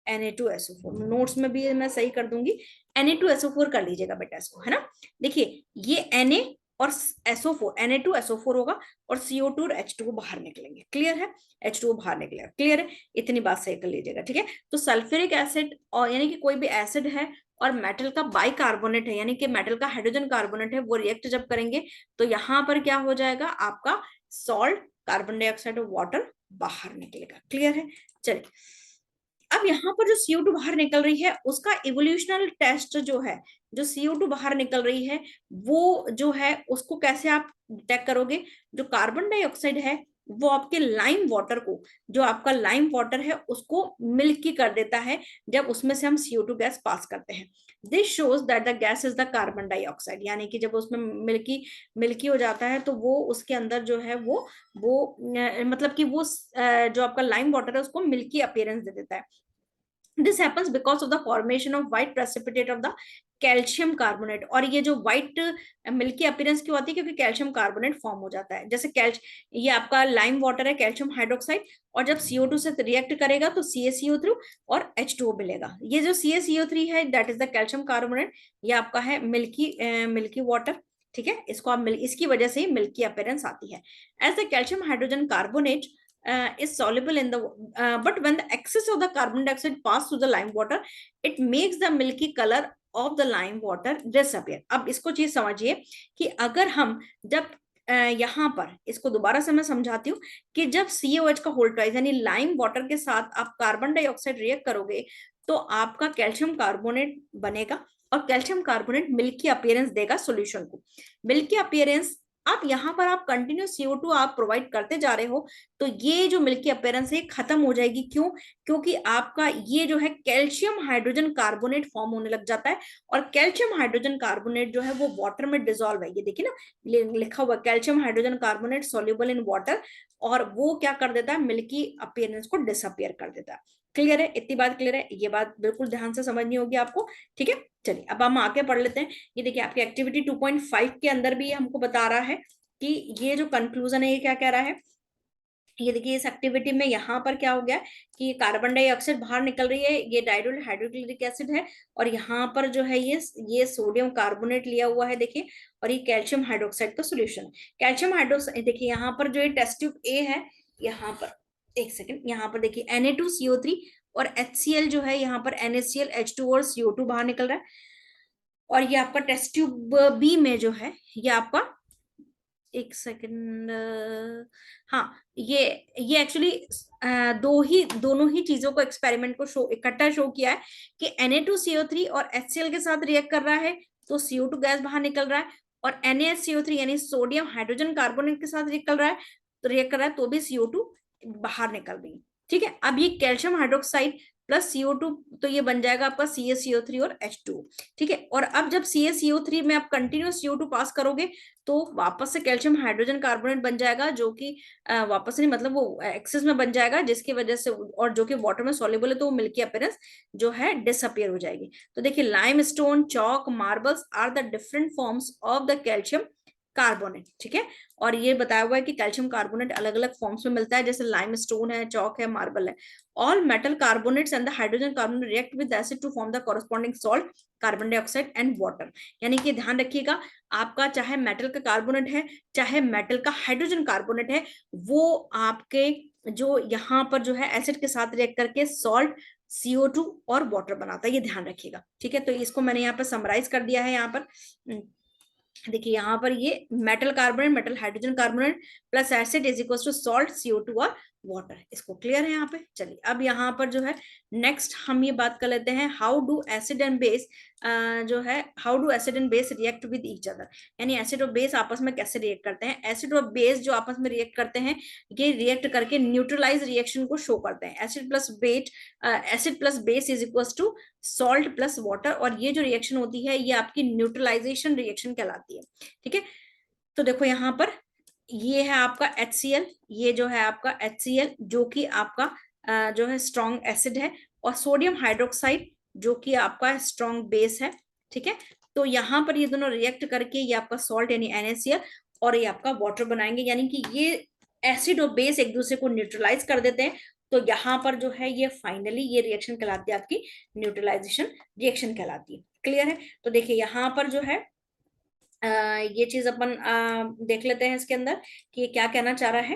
Na2SO4 notes में भी मैं सही कर दूंगी, Na2SO4 कर लीजिएगा बेटा इसको, है ना। देखिए ये Na और SO4, Na2SO4 होगा और CO2 और H2O बाहर निकलेंगे। क्लियर है? H2O बाहर निकलेगा। क्लियर है? इतनी बात सही कर लीजिएगा। ठीक है? तो सल्फ्यूरिक एसिड और यानी कि कोई भी एसिड है और मेटल का बाइकार्बोनेट है, यानी कि मेटल का हाइड्रोजन कार्बोनेट है, वो रिएक्ट जब करेंगे तो यहाँ पर क्या हो जाएगा, आपका सॉल्ट, कार्बन डाइऑक्साइड और वाटर बाहर निकलेगा। क्लियर है? चलिए अब यहाँ पर जो CO2 बाहर निकल रही है उसका इवोल्यूशनल टेस्ट जो है, जो CO2 बाहर निकल रही है वो जो है उसको कैसे आप डिटेक्ट करोगे। जो कार्बन डाइऑक्साइड है वो आपके लाइम वाटर को, जो आपका लाइम वाटर है उसको मिल्की कर देता है जब उसमें से हम CO2 गैस पास करते हैं। This shows that the gas is the carbon dioxide, यानी कि जब उसमें मिल्की मिल्की हो जाता है तो वो उसके अंदर जो है वो मतलब कि वो जो आपका लाइम वाटर है उसको मिल्की अपीयरेंस दे देता है। This happens because of the formation of white precipitate of the calcium carbonate. और ये जो व्हाइट मिल्की अपीयरेंस क्यों आती है, क्योंकि कैल्शियम कार्बोनेट फॉर्म हो जाता है। जैसे ये आपका लाइम वाटर है, कैल्शियम हाइड्रोक्साइड, और जब CO2 से रिएक्ट करेगा तो CaCO3 और H2O मिलेगा। ये जो CaCO3 है that is the calcium carbonate, ये आपका है मिल्की वाटर। ठीक है, इसको आप इसकी वजह से ही मिल्की अपीयरेंस आती है। As the calcium hydrogen carbonate is soluble in the but when the excess of the carbon dioxide pass through the lime water, it makes the milky color of the lime water disappear। अब इसको चीज समझिए कि अगर हम जब यहाँ पर इसको दोबारा से मैं समझाती हूँ कि जब COH का होल ट्वाइस यानी लाइम वाटर के साथ आप कार्बन डाइऑक्साइड रिएक्ट करोगे तो आपका कैल्शियम कार्बोनेट बनेगा, और कैल्शियम कार्बोनेट मिल्की अपीयरेंस देगा सॉल्यूशन को। मिल्की अपीयरेंस आप यहाँ पर आप कंटिन्यू CO2 आप प्रोवाइड करते जा रहे हो तो ये जो मिल्की अपीयरेंस है खत्म हो जाएगी। क्यों? क्योंकि आपका ये जो है कैल्शियम हाइड्रोजन कार्बोनेट फॉर्म होने लग जाता है, और कैल्शियम हाइड्रोजन कार्बोनेट जो है वो वाटर में डिसॉल्व है। ये देखिए ना लिखा हुआ calcium hydrogen carbonate soluble in water, और वो क्या कर देता है, मिल्की अपीयरेंस को डिसअपियर कर देता है। क्लियर है? इतनी बात क्लियर है? ये बात बिल्कुल ध्यान से समझनी होगी आपको। ठीक है, चलिए अब हम आगे पढ़ लेते हैं। ये देखिए आपकी एक्टिविटी 2.5 के अंदर भी हमको बता रहा है कि ये जो कंक्लूजन है ये क्या कह रहा है। ये देखिए इस एक्टिविटी में यहाँ पर क्या हो गया कि कार्बन डाइऑक्साइड बाहर निकल रही है, ये डाइल्यूट हाइड्रोक्लोरिक एसिड है, और यहाँ पर जो है ये सोडियम कार्बोनेट लिया हुआ है देखिए, और ये कैल्शियम हाइड्रोक्साइड का सोल्यूशन। कैल्शियम हाइड्रोक्साइड देखिए यहाँ पर जो ये टेस्ट ट्यूब ए है, यहाँ पर एक सेकेंड, यहाँ पर देखिए Na2CO3 और HCl जो है यहाँ पर NaCl H2 और CO2 बाहर निकल रहा है। और ये आपका टेस्ट ट्यूब बी में जो है ये आपका एक सेकंड, हाँ ये एक्चुअली दोनों ही चीजों को एक्सपेरिमेंट को शो इकट्ठा शो किया है कि Na2CO3 और HCl के साथ रिएक्ट कर रहा है तो CO2 गैस बाहर निकल रहा है, और NaSCO3 यानी सोडियम हाइड्रोजन कार्बोनेट के साथ रिएक्ट कर रहा है तो भी CO2 बाहर निकल रही है। ठीक है, अब ये कैल्शियम हाइड्रोक्साइड प्लस CO2 तो ये बन जाएगा आपका CaCO3 और H2। ठीक है, और अब जब CaCO3 में आप कंटिन्यू CO2 पास करोगे तो वापस से कैल्शियम हाइड्रोजन कार्बोनेट बन जाएगा, जो कि वापस नहीं मतलब वो एक्सेस में बन जाएगा, जिसकी वजह से और जो कि वाटर में सॉल्युबल है तो वो मिल्की अपीयरेंस जो है डिसअपियर हो जाएगी। तो देखिए limestone, chalk, marbles are the different forms of the calcium carbonate. ठीक है, और ये बताया हुआ है कि कैल्शियम कार्बोनेट अलग अलग फॉर्म्स में मिलता है, जैसे लाइम स्टोन है, चौक है, मार्बल है। All metal carbonates and the hydrogen carbonate react with acid to form the corresponding salt, carbon dioxide and water. यानी कि ध्यान रखिएगा, आपका चाहे मेटल का कार्बोनेट है चाहे मेटल का हाइड्रोजन कार्बोनेट है, वो आपके जो यहाँ पर जो है एसिड के साथ रिएक्ट करके सॉल्ट, CO2 और वाटर बनाता है। ये ध्यान रखिएगा। ठीक है, तो इसको मैंने यहाँ पर समराइज कर दिया है। यहाँ पर देखिए यहाँ पर ये metal carbonate, metal hydrogen carbonate plus acid is equal to salt, CO2 और वाटर। इसको क्लियर है यहाँ पे? चलिए अब यहाँ पर जो है नेक्स्ट हम ये बात कर लेते हैं how do acid and base जो है how do acid and base react with each other. यानी एसिड और बेस आपस में कैसे रिएक्ट करते हैं। एसिड और बेस जो आपस में रिएक्ट करते हैं ये रिएक्ट करके न्यूट्रलाइज रिएक्शन को शो करते हैं। Acid plus base is equal to salt plus water, और ये जो रिएक्शन होती है ये आपकी न्यूट्रलाइजेशन रिएक्शन कहलाती है। ठीक है, तो देखो यहाँ पर ये है आपका HCl, ये जो है आपका HCl जो कि आपका जो है स्ट्रॉन्ग एसिड है, और सोडियम हाइड्रोक्साइड जो कि आपका स्ट्रॉन्ग बेस है। ठीक है, तो यहाँ पर ये दोनों रिएक्ट करके ये आपका सॉल्ट यानी NaCl और ये आपका वाटर बनाएंगे, यानी कि ये एसिड और बेस एक दूसरे को न्यूट्रलाइज कर देते हैं। तो यहाँ पर जो है ये फाइनली ये रिएक्शन कहलाती है आपकी न्यूट्रलाइजेशन रिएक्शन कहलाती है। क्लियर है? तो देखिए यहाँ पर जो है ये चीज अपन देख लेते हैं इसके अंदर कि ये क्या कहना चाह रहा है।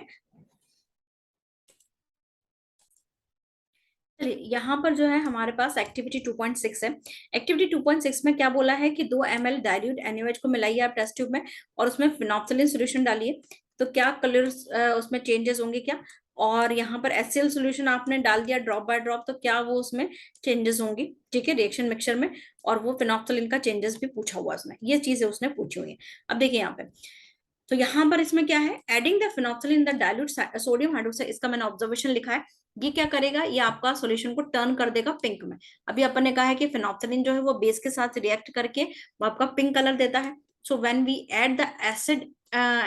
चलिए यहाँ पर जो है हमारे पास एक्टिविटी 2.6 है। एक्टिविटी 2.6 में क्या बोला है कि 2 ml डाइल्यूट NaOH को मिलाइए आप टेस्ट ट्यूब में, और उसमें फिनोक्सिलिन सोल्यूशन डालिए, तो क्या कलर उसमें चेंजेस होंगे क्या। और यहाँ पर HCl सोल्यूशन आपने डाल दिया ड्रॉप बाय ड्रॉप, तो क्या वो उसमें चेंजेस होंगी। ठीक है, रिएक्शन मिक्सचर में, और वो फिनोक्सिलिन का चेंजेस भी पूछा हुआ उसने, ये चीजें उसने पूछी हुई है। अब देखिए यहाँ पे, तो यहाँ पर इसमें क्या है, adding the phenolphthalein the dilute sodium hydroxide, इसका मैंने ऑब्जर्वेशन लिखा है। ये क्या करेगा, ये आपका सॉल्यूशन को टर्न कर देगा पिंक में। अभी अपन ने कहा है कि फिनोक्सिलिन जो है वो बेस के साथ रिएक्ट करके वो आपका पिंक कलर देता है, So when we add the acid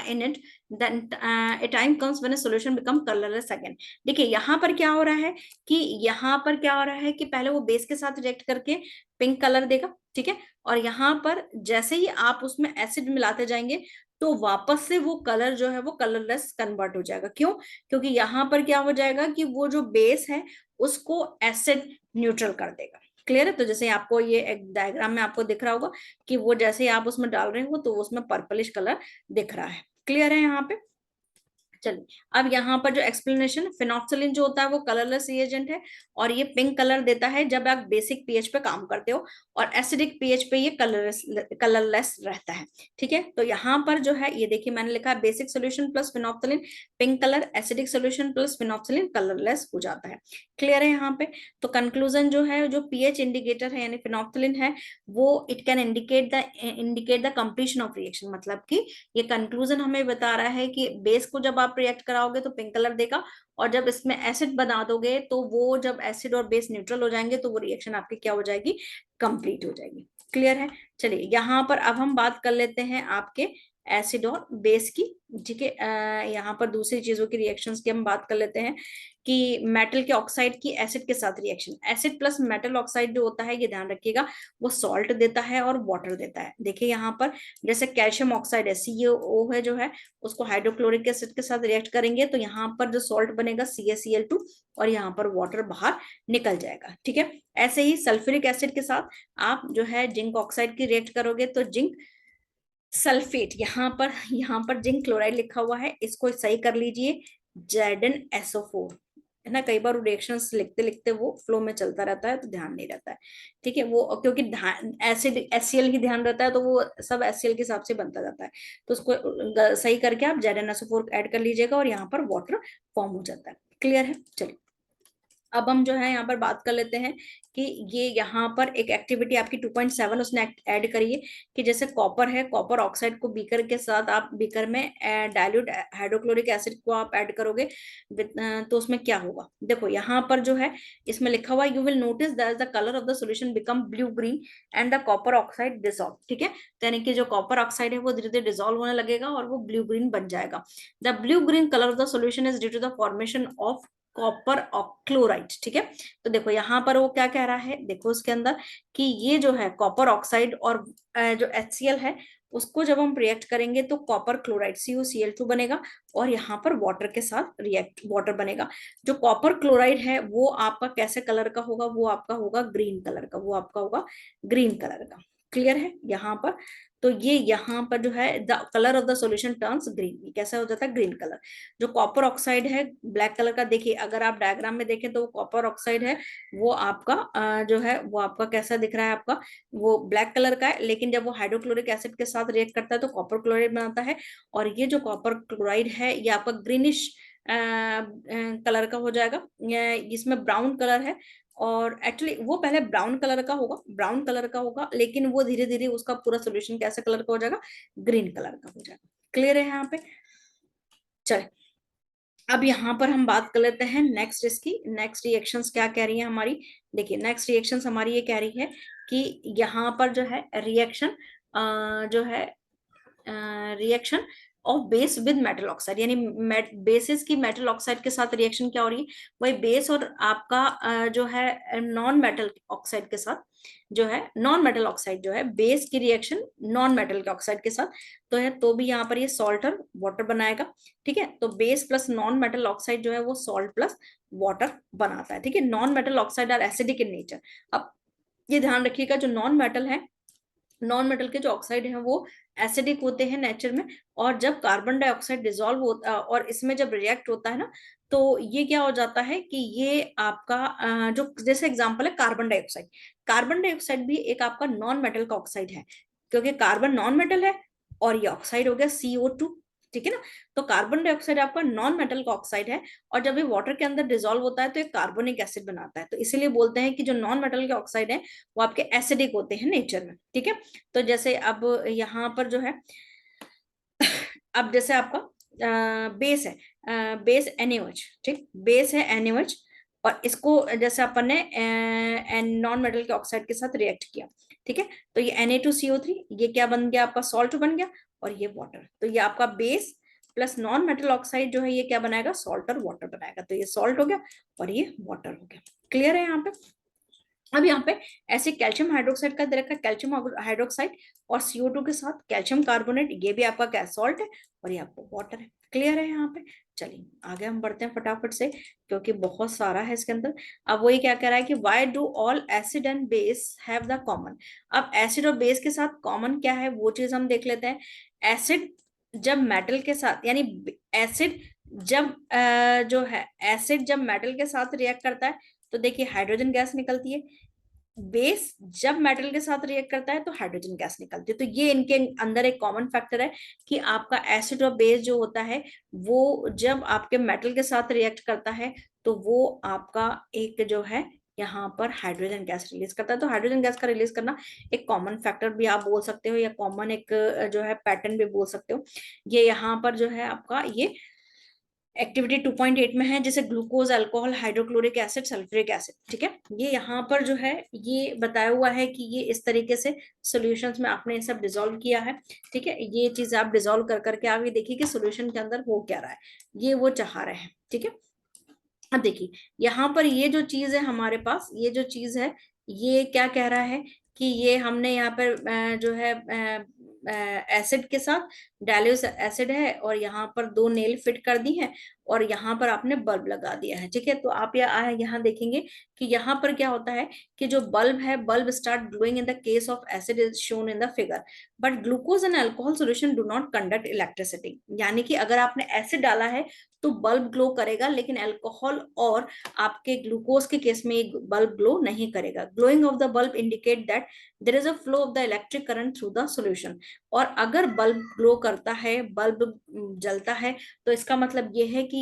in it, then a time comes when a solution become colorless again. देखिए यहाँ पर क्या हो रहा है कि यहाँ पर क्या हो रहा है कि पहले वो बेस के साथ रिएक्ट करके पिंक कलर देगा, ठीक है, और यहाँ पर जैसे ही आप उसमें एसिड मिलाते जाएंगे तो वापस से वो कलर जो है वो कलरलेस कन्वर्ट हो जाएगा। क्यों? क्योंकि यहाँ पर क्या हो जाएगा कि वो जो बेस है उसको एसिड न्यूट्रल कर देगा। क्लियर है? तो जैसे आपको ये एक डायग्राम में आपको दिख रहा होगा कि वो जैसे ही आप उसमें डाल रहे हो तो उसमें पर्पलिश कलर दिख रहा है। क्लियर है यहाँ पे? चलिए, अब यहाँ पर जो एक्सप्लेनेशन, फिनॉक्सिलिन जो होता है वो कलरलेस रिएजेंट है और ये पिंक कलर देता है जब आप बेसिक पीएच पे काम करते हो, और एसिडिक पीएच पे ये कलरलेस रहता है। ठीक है, तो यहाँ पर जो है ये देखिए मैंने लिखा है basic solution plus phenolphthalein pink colour, acidic solution plus phenolphthalein colourless हो जाता है। क्लियर है यहाँ पे? तो कंक्लूजन जो है, जो पीएच इंडिकेटर है यानी फिनॉक्सिलिन है, वो it can indicate the completion of reaction. मतलब कि ये कंक्लूजन हमें बता रहा है कि बेस को जब आप रिएक्ट कराओगे तो पिंक कलर देगा, और जब इसमें एसिड बना दोगे तो वो जब एसिड और बेस न्यूट्रल हो जाएंगे तो वो रिएक्शन आपकी क्या हो जाएगी? कंप्लीट हो जाएगी। क्लियर है? चलिए यहाँ पर अब हम बात कर लेते हैं आपके एसिड और बेस की। ठीक है, यहाँ पर दूसरी चीजों की रिएक्शंस की हम बात कर लेते हैं कि मेटल के ऑक्साइड की एसिड के साथ reaction. Acid plus metal oxide जो होता है, ये ध्यान रखिएगा, वो सॉल्ट देता है और वाटर देता है। देखिए यहाँ पर जैसे कैल्शियम ऑक्साइड है, CaO है जो है, उसको हाइड्रोक्लोरिक एसिड के साथ रिएक्ट करेंगे तो यहाँ पर जो सॉल्ट बनेगा CaCl2, और यहाँ पर वाटर बाहर निकल जाएगा। ठीक है, ऐसे ही सल्फ्यूरिक एसिड के साथ आप जो है जिंक ऑक्साइड की रिएक्ट करोगे तो जिंक सल्फेट, यहाँ पर जिंक क्लोराइड लिखा हुआ है, इसको सही कर लीजिए, ZnSO4 है ना। कई बार रिएक्शंस लिखते लिखते वो फ्लो में चलता रहता है तो ध्यान नहीं रहता है। ठीक है, वो क्योंकि एसिड HCl ही ध्यान रहता है तो वो सब HCl के हिसाब से बनता जाता है, तो उसको सही करके आप ZnSO4 ऐड कर लीजिएगा और यहाँ पर वाटर फॉर्म हो जाता है। क्लियर है? चलिए, अब हम जो है यहाँ पर बात कर लेते हैं कि ये यहाँ पर एक एक्टिविटी आपकी 2.7 उसने ऐड करी है कि जैसे कॉपर है, कॉपर ऑक्साइड को बीकर के साथ आप बीकर में डाइल्यूट हाइड्रोक्लोरिक एसिड को आप ऐड करोगे तो उसमें क्या होगा? देखो यहाँ पर जो है इसमें लिखा हुआ है, you will notice that the colour of the solution become blue green and the copper oxide dissolve. ठीक है, तो यानी कि जो कॉपर ऑक्साइड है वो धीरे धीरे डिसॉल्व होने लगेगा और वो ब्लू ग्रीन बन जाएगा। The blue green colour of the solution is due to the formation of copper chloride. ठीक है, तो देखो यहाँ पर वो क्या कह रहा है, देखो उसके अंदर कि ये जो है कॉपर ऑक्साइड और जो HCl है उसको जब हम रिएक्ट करेंगे तो कॉपर क्लोराइड CuCl2 बनेगा और यहाँ पर वाटर के साथ रिएक्ट वाटर बनेगा। जो कॉपर क्लोराइड है वो आपका कैसे कलर का होगा? वो आपका होगा ग्रीन कलर का, वो आपका होगा ग्रीन कलर का। क्लियर है यहाँ पर? तो ये यहाँ पर जो है the colour of the solution turns green, ये कैसा हो जाता है? Green colour. जो कॉपर ऑक्साइड है ब्लैक कलर का, देखिए अगर आप डायग्राम में देखें तो वो कॉपर ऑक्साइड है वो आपका जो है वो आपका कैसा दिख रहा है? आपका वो ब्लैक कलर का है, लेकिन जब वो हाइड्रोक्लोरिक एसिड के साथ रिएक्ट करता है तो कॉपर क्लोराइड बनाता है, और ये जो कॉपर क्लोराइड है ये आपका ग्रीनिश कलर का हो जाएगा, इसमें ब्राउन कलर है, और एक्चुअली वो पहले ब्राउन कलर का होगा, ब्राउन कलर का होगा, लेकिन वो धीरे धीरे उसका पूरा सोल्यूशन कैसे कलर का हो जाएगा? ग्रीन कलर का हो जाएगा। क्लियर है यहाँ पे? चले, अब यहाँ पर हम बात कर लेते हैं नेक्स्ट, इसकी नेक्स्ट रिएक्शंस क्या कह रही है हमारी। देखिए नेक्स्ट रिएक्शंस हमारी ये कह रही है कि यहाँ पर जो है रिएक्शन जो है reaction of base with metal oxide, यानी बेसिस की मेटल ऑक्साइड के साथ रिएक्शन क्या हो रही है? वही बेस और आपका जो है नॉन मेटल ऑक्साइड के साथ, जो है नॉन मेटल ऑक्साइड जो है बेस की रिएक्शन नॉन मेटल के ऑक्साइड के साथ तो है, तो भी यहाँ पर ये सॉल्ट और वाटर बनाएगा। ठीक है, तो base plus non metal oxide जो है वो सॉल्ट प्लस वाटर बनाता है। ठीक है, non metal oxide are acidic in nature. अब ये ध्यान रखिएगा, जो नॉन मेटल है, नॉन मेटल के जो ऑक्साइड है वो एसिडिक होते हैं नेचर में, और जब कार्बन डाइऑक्साइड डिसॉल्व होता और इसमें जब रिएक्ट होता है ना तो ये क्या हो जाता है कि ये आपका जो जैसे एग्जांपल है कार्बन डाइऑक्साइड, कार्बन डाइऑक्साइड भी एक आपका नॉन मेटल का ऑक्साइड है, क्योंकि कार्बन नॉन मेटल है और ये ऑक्साइड हो गया CO2। ठीक है ना, तो कार्बन डाइऑक्साइड आपका नॉन मेटल का ऑक्साइड है, और जब ये वाटर के अंदर डिसॉल्व होता है तो एक कार्बोनिक एसिड बनाता है, तो इसीलिए बोलते हैं कि जो नॉन मेटल के ऑक्साइड है वो आपके एसिडिक होते हैं नेचर में। ठीक है, तो जैसे अब यहाँ पर जो है अब जैसे आपका बेस है, बेस NaOH, ठीक, बेस है NaOH, और इसको जैसे अपन ने नॉन मेटल के ऑक्साइड के साथ रिएक्ट किया, ठीक है, तो ये Na2CO3, ये क्या बन गया आपका, सॉल्ट बन गया, और ये वाटर, तो ये आपका base plus non metal oxide जो है ये क्या बनाएगा, सॉल्ट और वाटर बनाएगा, तो ये सॉल्ट हो गया और ये वाटर हो गया। क्लियर है यहाँ पे? अब यहाँ पे ऐसे कैल्शियम हाइड्रोक्साइड का दे रखा है, कैल्शियम हाइड्रोक्साइड और CO2 के साथ कैल्शियम कार्बोनेट, ये भी आपका क्या, सॉल्ट है, और ये आपको वाटर है। क्लियर है यहाँ पे? चलिए आगे हम बढ़ते हैं फटाफट से, क्योंकि बहुत सारा है इसके अंदर। अब वही क्या कह रहा है कि why do all acid and base have the common. अब एसिड और बेस के साथ कॉमन क्या है वो चीज हम देख लेते हैं। एसिड जब मेटल के साथ, यानी एसिड जब जो है एसिड जब मेटल के साथ रिएक्ट करता है तो देखिए हाइड्रोजन गैस निकलती है, बेस जब मेटल के साथ रिएक्ट करता है तो हाइड्रोजन गैस निकलती है। तो ये इनके अंदर एक कॉमन फैक्टर है कि आपका एसिड और बेस जो होता है वो जब आपके मेटल के साथ रिएक्ट करता है तो वो आपका एक जो है यहाँ पर हाइड्रोजन गैस रिलीज करता है। तो हाइड्रोजन गैस का रिलीज करना एक कॉमन फैक्टर भी आप बोल सकते हो, या कॉमन एक जो है पैटर्न भी बोल सकते हो। ये यहाँ पर जो है आपका ये एक्टिविटी 2.8 में है, जैसे glucose, alcohol, hydrochloric acid, sulphuric acid, ठीक है, ये यहाँ पर जो है ये बताया हुआ है कि ये इस तरीके से सॉल्यूशंस में आपने ये सब डिसॉल्व किया है, ठीक है, ये चीज आप डिसॉल्व कर करके आप ये देखिए कि सॉल्यूशन के अंदर हो क्या रहा है, ये वो चाह रहे हैं, ठीक है। अब देखिए यहाँ पर ये जो चीज है हमारे पास, ये जो चीज है ये क्या कह रहा है कि ये हमने यहाँ पर जो है एसिड के साथ डाइल्यूस एसिड है और यहाँ पर दो नेल फिट कर दी है और यहाँ पर आपने बल्ब लगा दिया है, ठीक है। तो आप यहाँ देखेंगे कि यहाँ पर क्या होता है कि जो बल्ब है, bulb start glowing in the case of acid is shown in the figure, but glucose and alcohol solution do not conduct electricity. यानी कि अगर आपने एसिड डाला है तो बल्ब ग्लो करेगा, लेकिन अल्कोहल और आपके ग्लूकोज के केस में बल्ब ग्लो नहीं करेगा। Glowing of the bulb indicate that there is a flow of the electric current through the solution. और अगर बल्ब ग्लो करता है, बल्ब जलता है, तो इसका मतलब ये है कि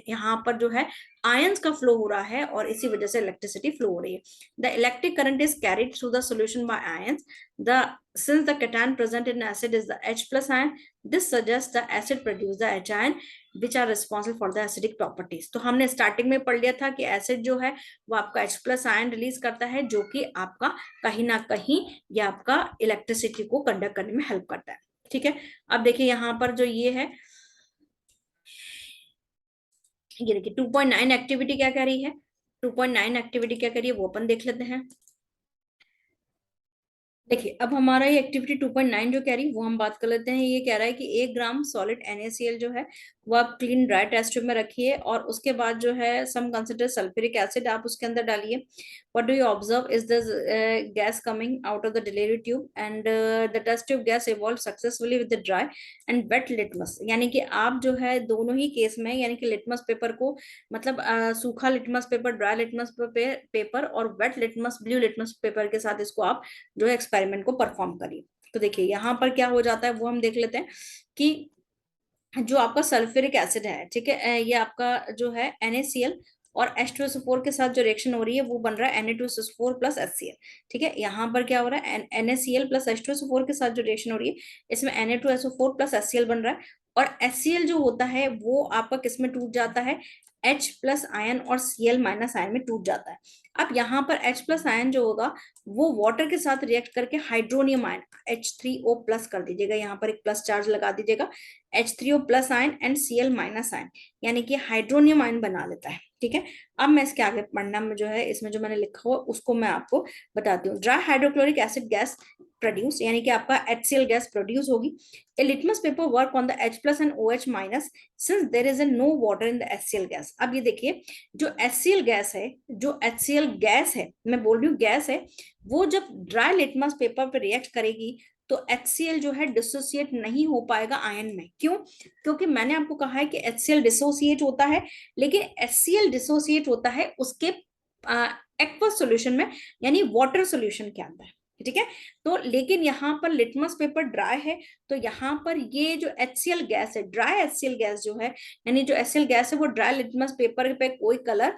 यहाँ पर जो है आयंस का फ्लो हो रहा है और इसी वजह से इलेक्ट्रिसिटी फ्लो हो रही है। The electric current is carried through the solution bye ions. The since the cation present in acid is the H plus ion, this suggests the acid produce the H ion which are responsible for the acidic properties। तो हमने starting में पढ़ लिया था कि acid जो है वो आपका H प्लस आयन रिलीज करता है, जो कि आपका कहीं ना कहीं ये आपका इलेक्ट्रिसिटी को कंडक्ट करने में हेल्प करता है, ठीक है। अब देखिए यहाँ पर जो ये है, ये देखिए 2.9 एक्टिविटी क्या कह रही है, 2.9 एक्टिविटी क्या कह रही है वो अपन देख लेते हैं। देखिए अब हमारा ये एक्टिविटी 2.9 जो कह रही है वो हम बात कर लेते हैं। ये कह रहा है कि 1 ग्राम सॉलिड NaCl जो है वो आप क्लीन ड्राई टेस्ट ट्यूब में रखिए और उसके बाद जो है सम कंसिडर सल्फ्यूरिक एसिड आप उसके अंदर डालिए। What do you observe is the gas coming out of the delivery tube and the test tube gas evolve successfully with the dry and wet litmus. यानी कि आप जो है दोनों ही केस में, यानी कि लिटमस पेपर को मतलब सूखा litmus paper, dry litmus paper और wet litmus, blue litmus paper के साथ इसको आप जो है एक्सपेरिमेंट को परफॉर्म करिए। तो देखिए यहाँ पर क्या हो जाता है वो हम देख लेते हैं कि जो आपका सल्फ्यूरिक एसिड है, ठीक है, ये आपका जो है NaCl और H2SO4 के साथ जो रिएक्शन हो रही है वो बन रहा है Na2SO4 प्लस HCl, ठीक है। यहाँ पर क्या हो रहा है, NaCl प्लस H2SO4 के साथ जो रिएक्शन हो रही है इसमें Na2SO4 प्लस HCl बन रहा है, और HCl जो होता है वो आपका किस में टूट जाता है, H प्लस आयन और Cl माइनस आयन में टूट जाता है। अब यहाँ पर H प्लस आयन जो होगा वो वाटर के साथ रिएक्ट करके हाइड्रोनियम आयन H3O प्लस कर दीजिएगा, यहाँ पर एक प्लस चार्ज लगा दीजिएगा, H3O plus ion and Cl minus ion, यानी कि हाइड्रोनियम आयन बना लेता है, ठीक है। अब मैं इसके आगे पढ़ना में जो है इसमें जो मैंने लिखा हुआ उसको मैं आपको बताती हूँ। Dry hydrochloric acid gas produce, यानी कि आपका HCl गैस प्रोड्यूस होगी। A litmus paper work on the H plus and OH minus since there is a no water in the HCl gas. अब ये देखिए जो HCl गैस है, जो HCl गैस है, मैं बोल रही हूँ गैस है, वो जब ड्राई लिटमस पेपर पे रिएक्ट करेगी तो HCl जो है डिसोसिएट नहीं हो पाएगा आयन में। क्यों? क्योंकि मैंने आपको कहा है कि HCl डिसोसिएट होता है, लेकिन HCl डिसोसिएट होता है उसके एक्वस सॉल्यूशन में, यानी वाटर सॉल्यूशन के अंदर, ठीक है। तो लेकिन यहाँ पर लिटमस पेपर ड्राई है, तो यहाँ पर ये जो HCl गैस है, ड्राई HCl गैस जो है, यानी जो HCl गैस है वो ड्राई लिटमस पेपर पे कोई कलर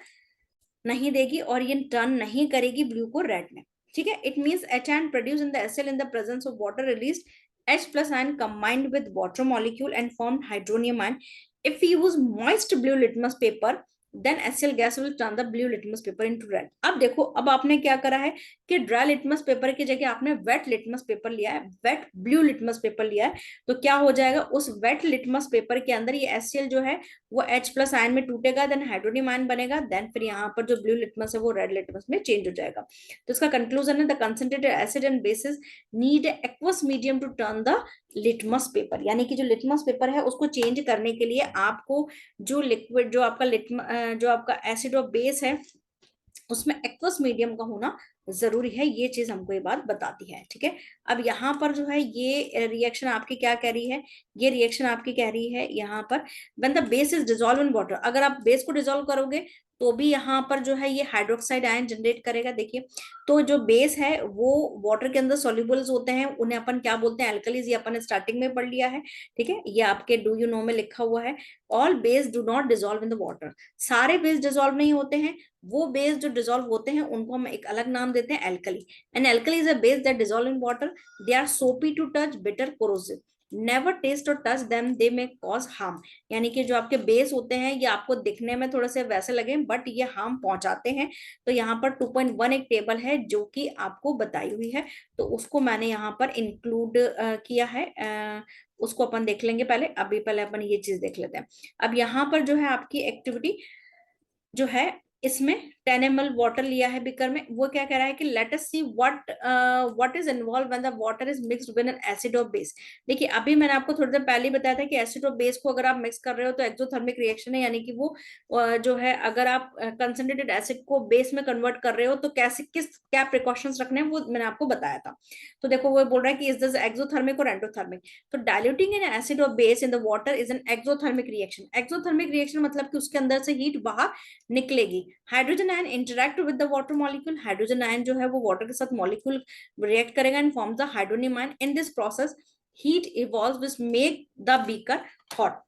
नहीं देगी और ये टर्न नहीं करेगी ब्लू को रेड में, ठीक है। It means H ion produced in the HCl in the presence of water released H plus ion combined with water molecule and formed hydronium ion. If we use moist blue litmus paper then HCl gas will turn the blue litmus paper into red. अब देखो, अब आपने क्या करा है कि dry litmus paper की जगह आपने वेट लिटमस पेपर लिया है, वेट ब्लू लिटमस पेपर लिया है। तो क्या हो जाएगा, उस वेट लिटमस पेपर के अंदर ये HCl जो है वो H+ आयन में टूटेगा, देन हाइड्रोनियम आयन बनेगा, देन फिर यहाँ पर जो ब्लू लिटमस है वो रेड लिटमस में चेंज हो जाएगा। तो इसका कंक्लूजन है, the concentrated acid and bases need aqueous medium to turn the litmus paper. यानी कि जो लिटमस पेपर है उसको चेंज करने के लिए आपको जो लिक्विड, जो आपका एसिड और बेस है उसमें एक्वस मीडियम का होना जरूरी है। ये चीज हमको ये बात बताती है, ठीक है। अब यहाँ पर जो है ये रिएक्शन आपकी क्या कह रही है, ये रिएक्शन आपकी कह रही है यहाँ पर, when the base is dissolve in water, अगर आप बेस को डिसॉल्व करोगे तो भी यहाँ पर जो है ये हाइड्रोक्साइड आयन जनरेट करेगा। देखिए, तो जो बेस है वो वाटर के अंदर सॉल्युबल्स होते हैं, उन्हें अपन क्या बोलते हैं, एल्कलीज। ये अपन स्टार्टिंग में पढ़ लिया है, ठीक है, ये आपके डू यू नो में लिखा हुआ है। All base do not dissolve in the water, सारे बेस डिसॉल्व नहीं होते हैं, वो बेस जो डिसॉल्व होते हैं उनको हम एक अलग नाम देते हैं alkali. And alkali is a base that dissolve in water, they are soapy to touch, bitter, corrosive, never taste और touch them, they may cause harm. यानी कि जो आपके बेस होते हैं ये आपको दिखने में थोड़े से वैसे लगे बट ये हार्म पहुंचाते हैं। तो यहाँ पर 2.1 एक टेबल है जो कि आपको बताई हुई है, तो उसको मैंने यहाँ पर इंक्लूड किया है। उसको अपन देख लेंगे पहले, अभी पहले अपन ये चीज देख लेते हैं। अब यहाँ पर जो है आपकी एक्टिविटी जो है, इसमें 10 ml वाटर लिया है बीकर में। वो क्या कह रहा है कि let us see what is involve when the water is mixed with an acid और बेस। देखिए, अभी मैंने आपको थोड़ी देर पहले ही बताया था कि एसिड और बेस को अगर आप मिक्स कर रहे हो तो एक्सोथर्मिक रिएक्शन है, यानी कि वो जो है अगर आप कंसंट्रेटेड एसिड को बेस में कन्वर्ट कर रहे हो तो कैसे क्या प्रिकॉशंस रखने हैं वो मैंने आपको बताया था। तो देखो, वो बोल रहा है कि इज दिस एक्सोथर्मिक और एंडोथर्मिक। तो डाइल्यूटिंग इन एसिड और base in the water is an exothermic reaction. Exothermic reaction मतलब कि उसके अंदर से हीट बाहर निकलेगी। Hydrogen ion interact with the water molecule, hydrogen ion जो है वो वाटर के साथ मॉलिक्यूल रिएक्ट करेगा and form the hydronium ion. In this process heat evolves which make the beaker hot.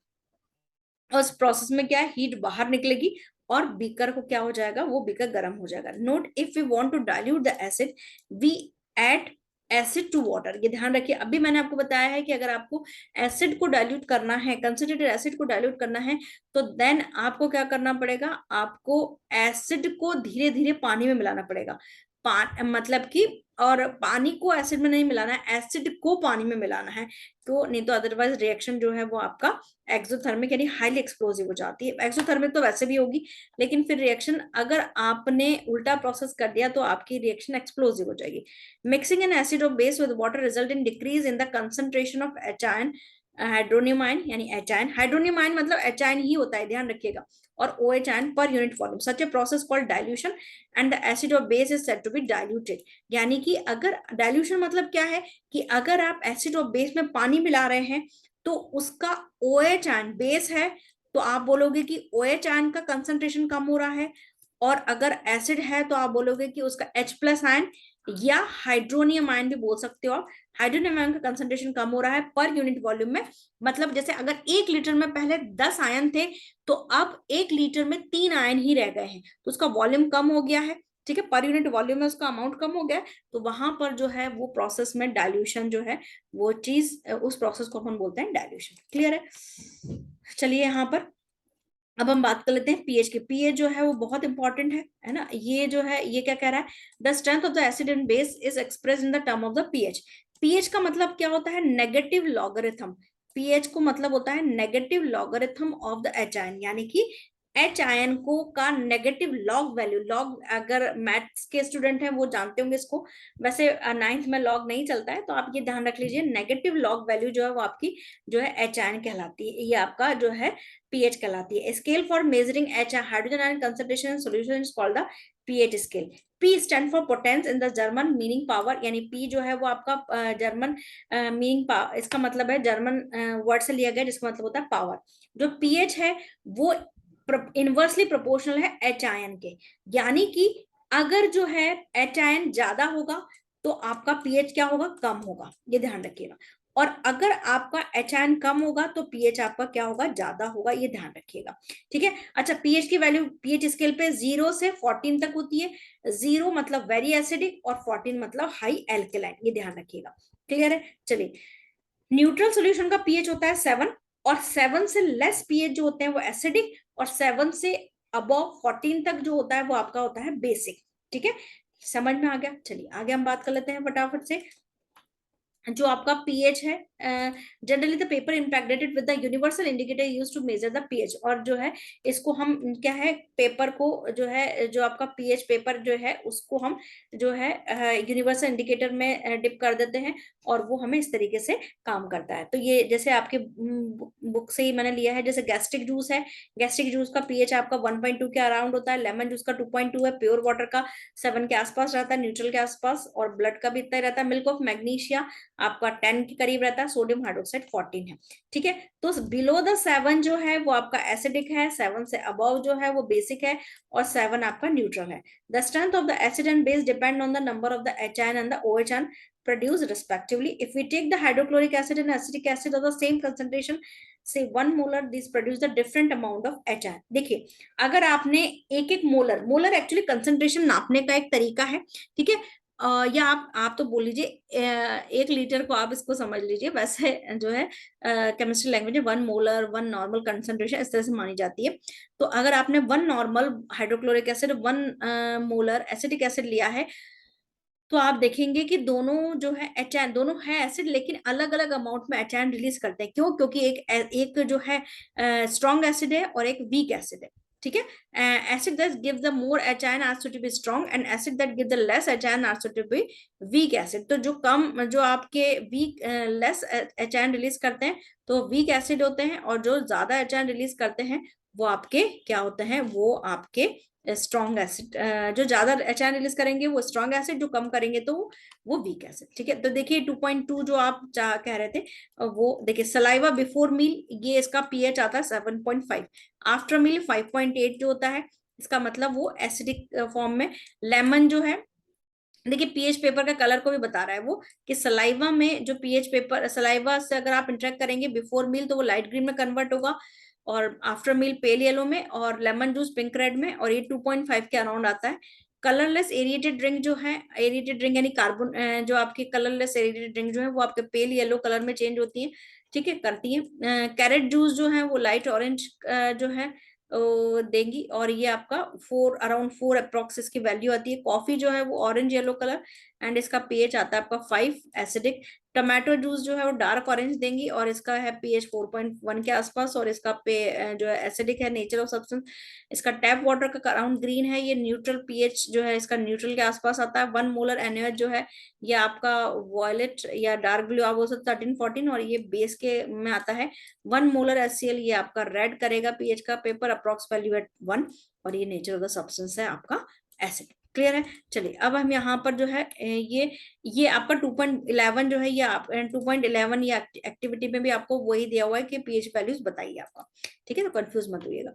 और इस प्रोसेस में क्या है, हीट बाहर निकलेगी और बीकर को क्या हो जाएगा, वो बीकर गर्म हो जाएगा। Note, if we want to dilute the acid we add acid to water. ये ध्यान रखिए, अभी मैंने आपको बताया है कि अगर आपको एसिड को डाइल्यूट करना है, कंसंट्रेटेड एसिड को डाइल्यूट करना है, तो देन आपको क्या करना पड़ेगा, आपको एसिड को धीरे धीरे पानी में मिलाना पड़ेगा। मतलब कि, और पानी को एसिड में नहीं मिलाना है, एसिड को पानी में मिलाना है। तो नहीं तो अदरवाइज रिएक्शन जो है वो आपका एक्सोथर्मिक यानी हाईली एक्सप्लोसिव हो जाती है। एक्सोथर्मिक तो वैसे भी होगी, लेकिन फिर रिएक्शन अगर आपने उल्टा प्रोसेस कर दिया तो आपकी रिएक्शन एक्सप्लोसिव हो जाएगी। Mixing an acid of base with water result in decrease in the concentration of H ion, hydronium ion यानी एच आयन। हाइड्रोनियम आयन मतलब एच आयन ही होता है, ध्यान रखिएगा, और O H ion per unit volume. Such a process called dilution and the acid of base is said to be diluted. यानी कि अगर डाइल्यूशन मतलब क्या है कि अगर आप एसिड और बेस में पानी मिला रहे हैं तो उसका OH आयन बेस है, तो आप बोलोगे कि OH आयन का कंसंट्रेशन कम हो रहा है। और अगर एसिड है तो आप बोलोगे कि उसका H+ आयन या हाइड्रोनियम आयन भी बोल सकते हो आप, हाइड्रोनियम आयन का कंसंट्रेशन कम हो रहा है पर यूनिट वॉल्यूम में। मतलब जैसे अगर 1 लीटर में पहले 10 आयन थे तो अब 1 लीटर में 3 आयन ही रह गए हैं, तो उसका वॉल्यूम कम हो गया है, ठीक है, पर यूनिट वॉल्यूम में उसका अमाउंट कम हो गया है। तो वहां पर जो है वो प्रोसेस में डाइल्यूशन जो है वो चीज, उस प्रोसेस को अपन बोलते हैं डाइल्यूशन। क्लियर है। चलिए यहाँ पर अब हम बात कर लेते हैं पीएच की। पीएच जो है वो बहुत इंपॉर्टेंट है ना। ये जो है ये क्या कह रहा है, the strength of the acid and base is express in the term of the pH. PH का मतलब क्या होता है, नेगेटिव लॉगरिथम। पीएच को मतलब होता है negative logarithm of the H ion, यानी कि एच आयन को का नेगेटिव लॉग वैल्यू। लॉग अगर मैथ्स के स्टूडेंट हैं वो जानते होंगे इसको, वैसे 9th में लॉग नहीं चलता है, तो आप ये ध्यान रख लीजिए, नेगेटिव लॉग वैल्यू जो है वो आपकी जो है एच आयन कहलाती है, ये आपका जो है पीएच कहलाती है। Scale for measuring H hydrogen ion concentration in solution is called the pH scale. P stand for potence in the German meaning power, यानी पी जो है वो आपका जर्मन मीनिंग पावर, इसका मतलब है जर्मन वर्ड से लिया गया जिसका मतलब होता है पावर। जो पीएच है वो इनवर्सली प्रोपोर्शनल है एच आयन के, यानी कि अगर जो है एच आयन ज्यादा होगा तो आपका पीएच क्या होगा, कम होगा, ये ध्यान रखिएगा। और अगर आपका एच आयन कम होगा तो पीएच आपका क्या होगा, ज्यादा होगा, ये ध्यान रखिएगा, ठीक है। अच्छा, पीएच की वैल्यू पीएच स्केल पे 0 से 14 तक होती है। 0 मतलब वेरी एसिडिक और 14 मतलब हाई एल्केलाइन, ये ध्यान रखिएगा। क्लियर है। चलिए, न्यूट्रल सॉल्यूशन का पीएच होता है 7, और 7 से लेस पीएच जो होते हैं वो एसिडिक, और 7 से अबव 14 तक जो होता है वो आपका होता है बेसिक। ठीक है, समझ में आ गया। चलिए आगे हम बात कर लेते हैं फटाफट से। जो आपका पीएच है, generally the paper impregnated with the universal indicator use to measure the pH, और जो है इसको हम क्या है, पेपर को जो है, जो आपका पीएच पेपर जो है उसको हम जो है यूनिवर्सल इंडिकेटर में डिप कर देते हैं, और वो हमें इस तरीके से काम करता है। तो ये जैसे आपके बुक से ही मैंने लिया है, जैसे गैस्ट्रिक जूस है, गैस्ट्रिक जूस का पीएच आपका 1.2 के अराउंड होता है, लेमन जूस का 2.2 है, प्योर वाटर का 7 के आसपास रहता है, न्यूट्रल के आसपास, और ब्लड का भी इतना ही रहता है। मिल्क ऑफ मैग्नीशिया आपका 10 के करीब रहता है, सोडियम हाइड्रोक्साइड 14 है। ठीक है, तो बिलो द 7 जो है वो आपका एसिडिक है, 7 से अबव जो है वो बेसिक है, और 7 आपका न्यूट्रल है। The strength of the acid and base depend on the number of the H and the O H N produced respectively. If we take the hydrochloric acid and acetic acid of the same concentration, say 1 molar, these produce the different amount of HI. देखिए, अगर आपने एक एक molar, molar actually concentration नापने का एक तरीका है। ठीक है, या आप तो बोल लीजिए 1 लीटर को आप इसको समझ लीजिए, वैसे जो है केमिस्ट्री लैंग्वेज में 1 मोलर 1 नॉर्मल कंसंट्रेशन इस तरह से मानी जाती है। तो अगर आपने 1 normal hydrochloric acid 1 molar acetic acid लिया है, तो आप देखेंगे कि दोनों जो है एच एन, दोनों है एसिड, लेकिन अलग अलग अमाउंट में एच एन रिलीज करते हैं। क्यों? क्योंकि एक जो है स्ट्रॉन्ग एसिड है और एक वीक एसिड है। ठीक है, acid that give the more H ion are to be strong, and acid that give the less H ion are to be weak acid. तो जो कम, जो आपके weak less H ion release करते हैं तो वीक एसिड होते हैं, और जो ज्यादा एच आयन रिलीज करते हैं वो आपके क्या होते हैं, वो आपके स्ट्रॉन्ग एसिड। जो ज्यादा एच आयन रिलीज करेंगे वो स्ट्रॉन्ग एसिड, जो कम करेंगे तो वो वीक एसिड। ठीक है, तो देखिए 2.2 जो आप कह रहे थे, वो देखिए सलाइवा बिफोर मील, ये इसका पीएच आता है 7.5, आफ्टर मील 5.8 जो होता है, इसका मतलब वो एसिडिक फॉर्म में। लेमन जो है, देखिए पीएच पेपर का कलर को भी बता रहा है वो, कि सलाइवा में जो पीएच पेपर, सलाइवा से अगर आप इंटरेक्ट करेंगे बिफोर मील तो वो लाइट ग्रीन में कन्वर्ट होगा, और आफ्टर मील पेल येलो में, और लेमन जूस पिंक रेड में, और ये 2.5 के अराउंड आता है। कलरलेस एरिएटेड ड्रिंक जो है, एरिएटेड ड्रिंक यानी कार्बन, जो आपकी कलरलेस एरिएटेड ड्रिंक जो है वो आपके पेल येलो कलर में चेंज होती है। ठीक है, करती है। कैरेट जूस जो है वो लाइट ऑरेंज जो है देंगी, और ये आपका 4 अराउंड 4 अप्रोक्स इसकी वैल्यू आती है। कॉफी जो है वो ऑरेंज येलो कलर, एंड इसका पीएच आता है आपका 5 एसिडिक। टोमेटो जूस जो है वो डार्क ऑरेंज देंगी, और इसका है पीएच 4.1 के आसपास, और इसका जो है एसिडिक है, नेचर ऑफ सब्सटेंस। इसका टैप वाटर का अराउंड ग्रीन है, ये न्यूट्रल पीएच जो है इसका न्यूट्रल के आसपास आता है। 1 मोलर NaOH जो है ये आपका वॉयलेट या डार्क ब्लू आप बोल सकते 13-14, और ये बेस के में आता है। 1 मोलर HCl ये आपका रेड करेगा पीएच का पेपर, अप्रोक्स वैल्यू एट 1, और ये नेचर ऑफ द सब्सटेंस है आपका एसिड। क्लियर है। चलिए अब हम यहाँ पर जो है ये आपका 2.11 जो है, ये आप 2.11 ये एक्टिविटी में भी आपको वही दिया हुआ है कि पीएच वैल्यूज बताइए आपका। ठीक है, तो कंफ्यूज मत होइएगा।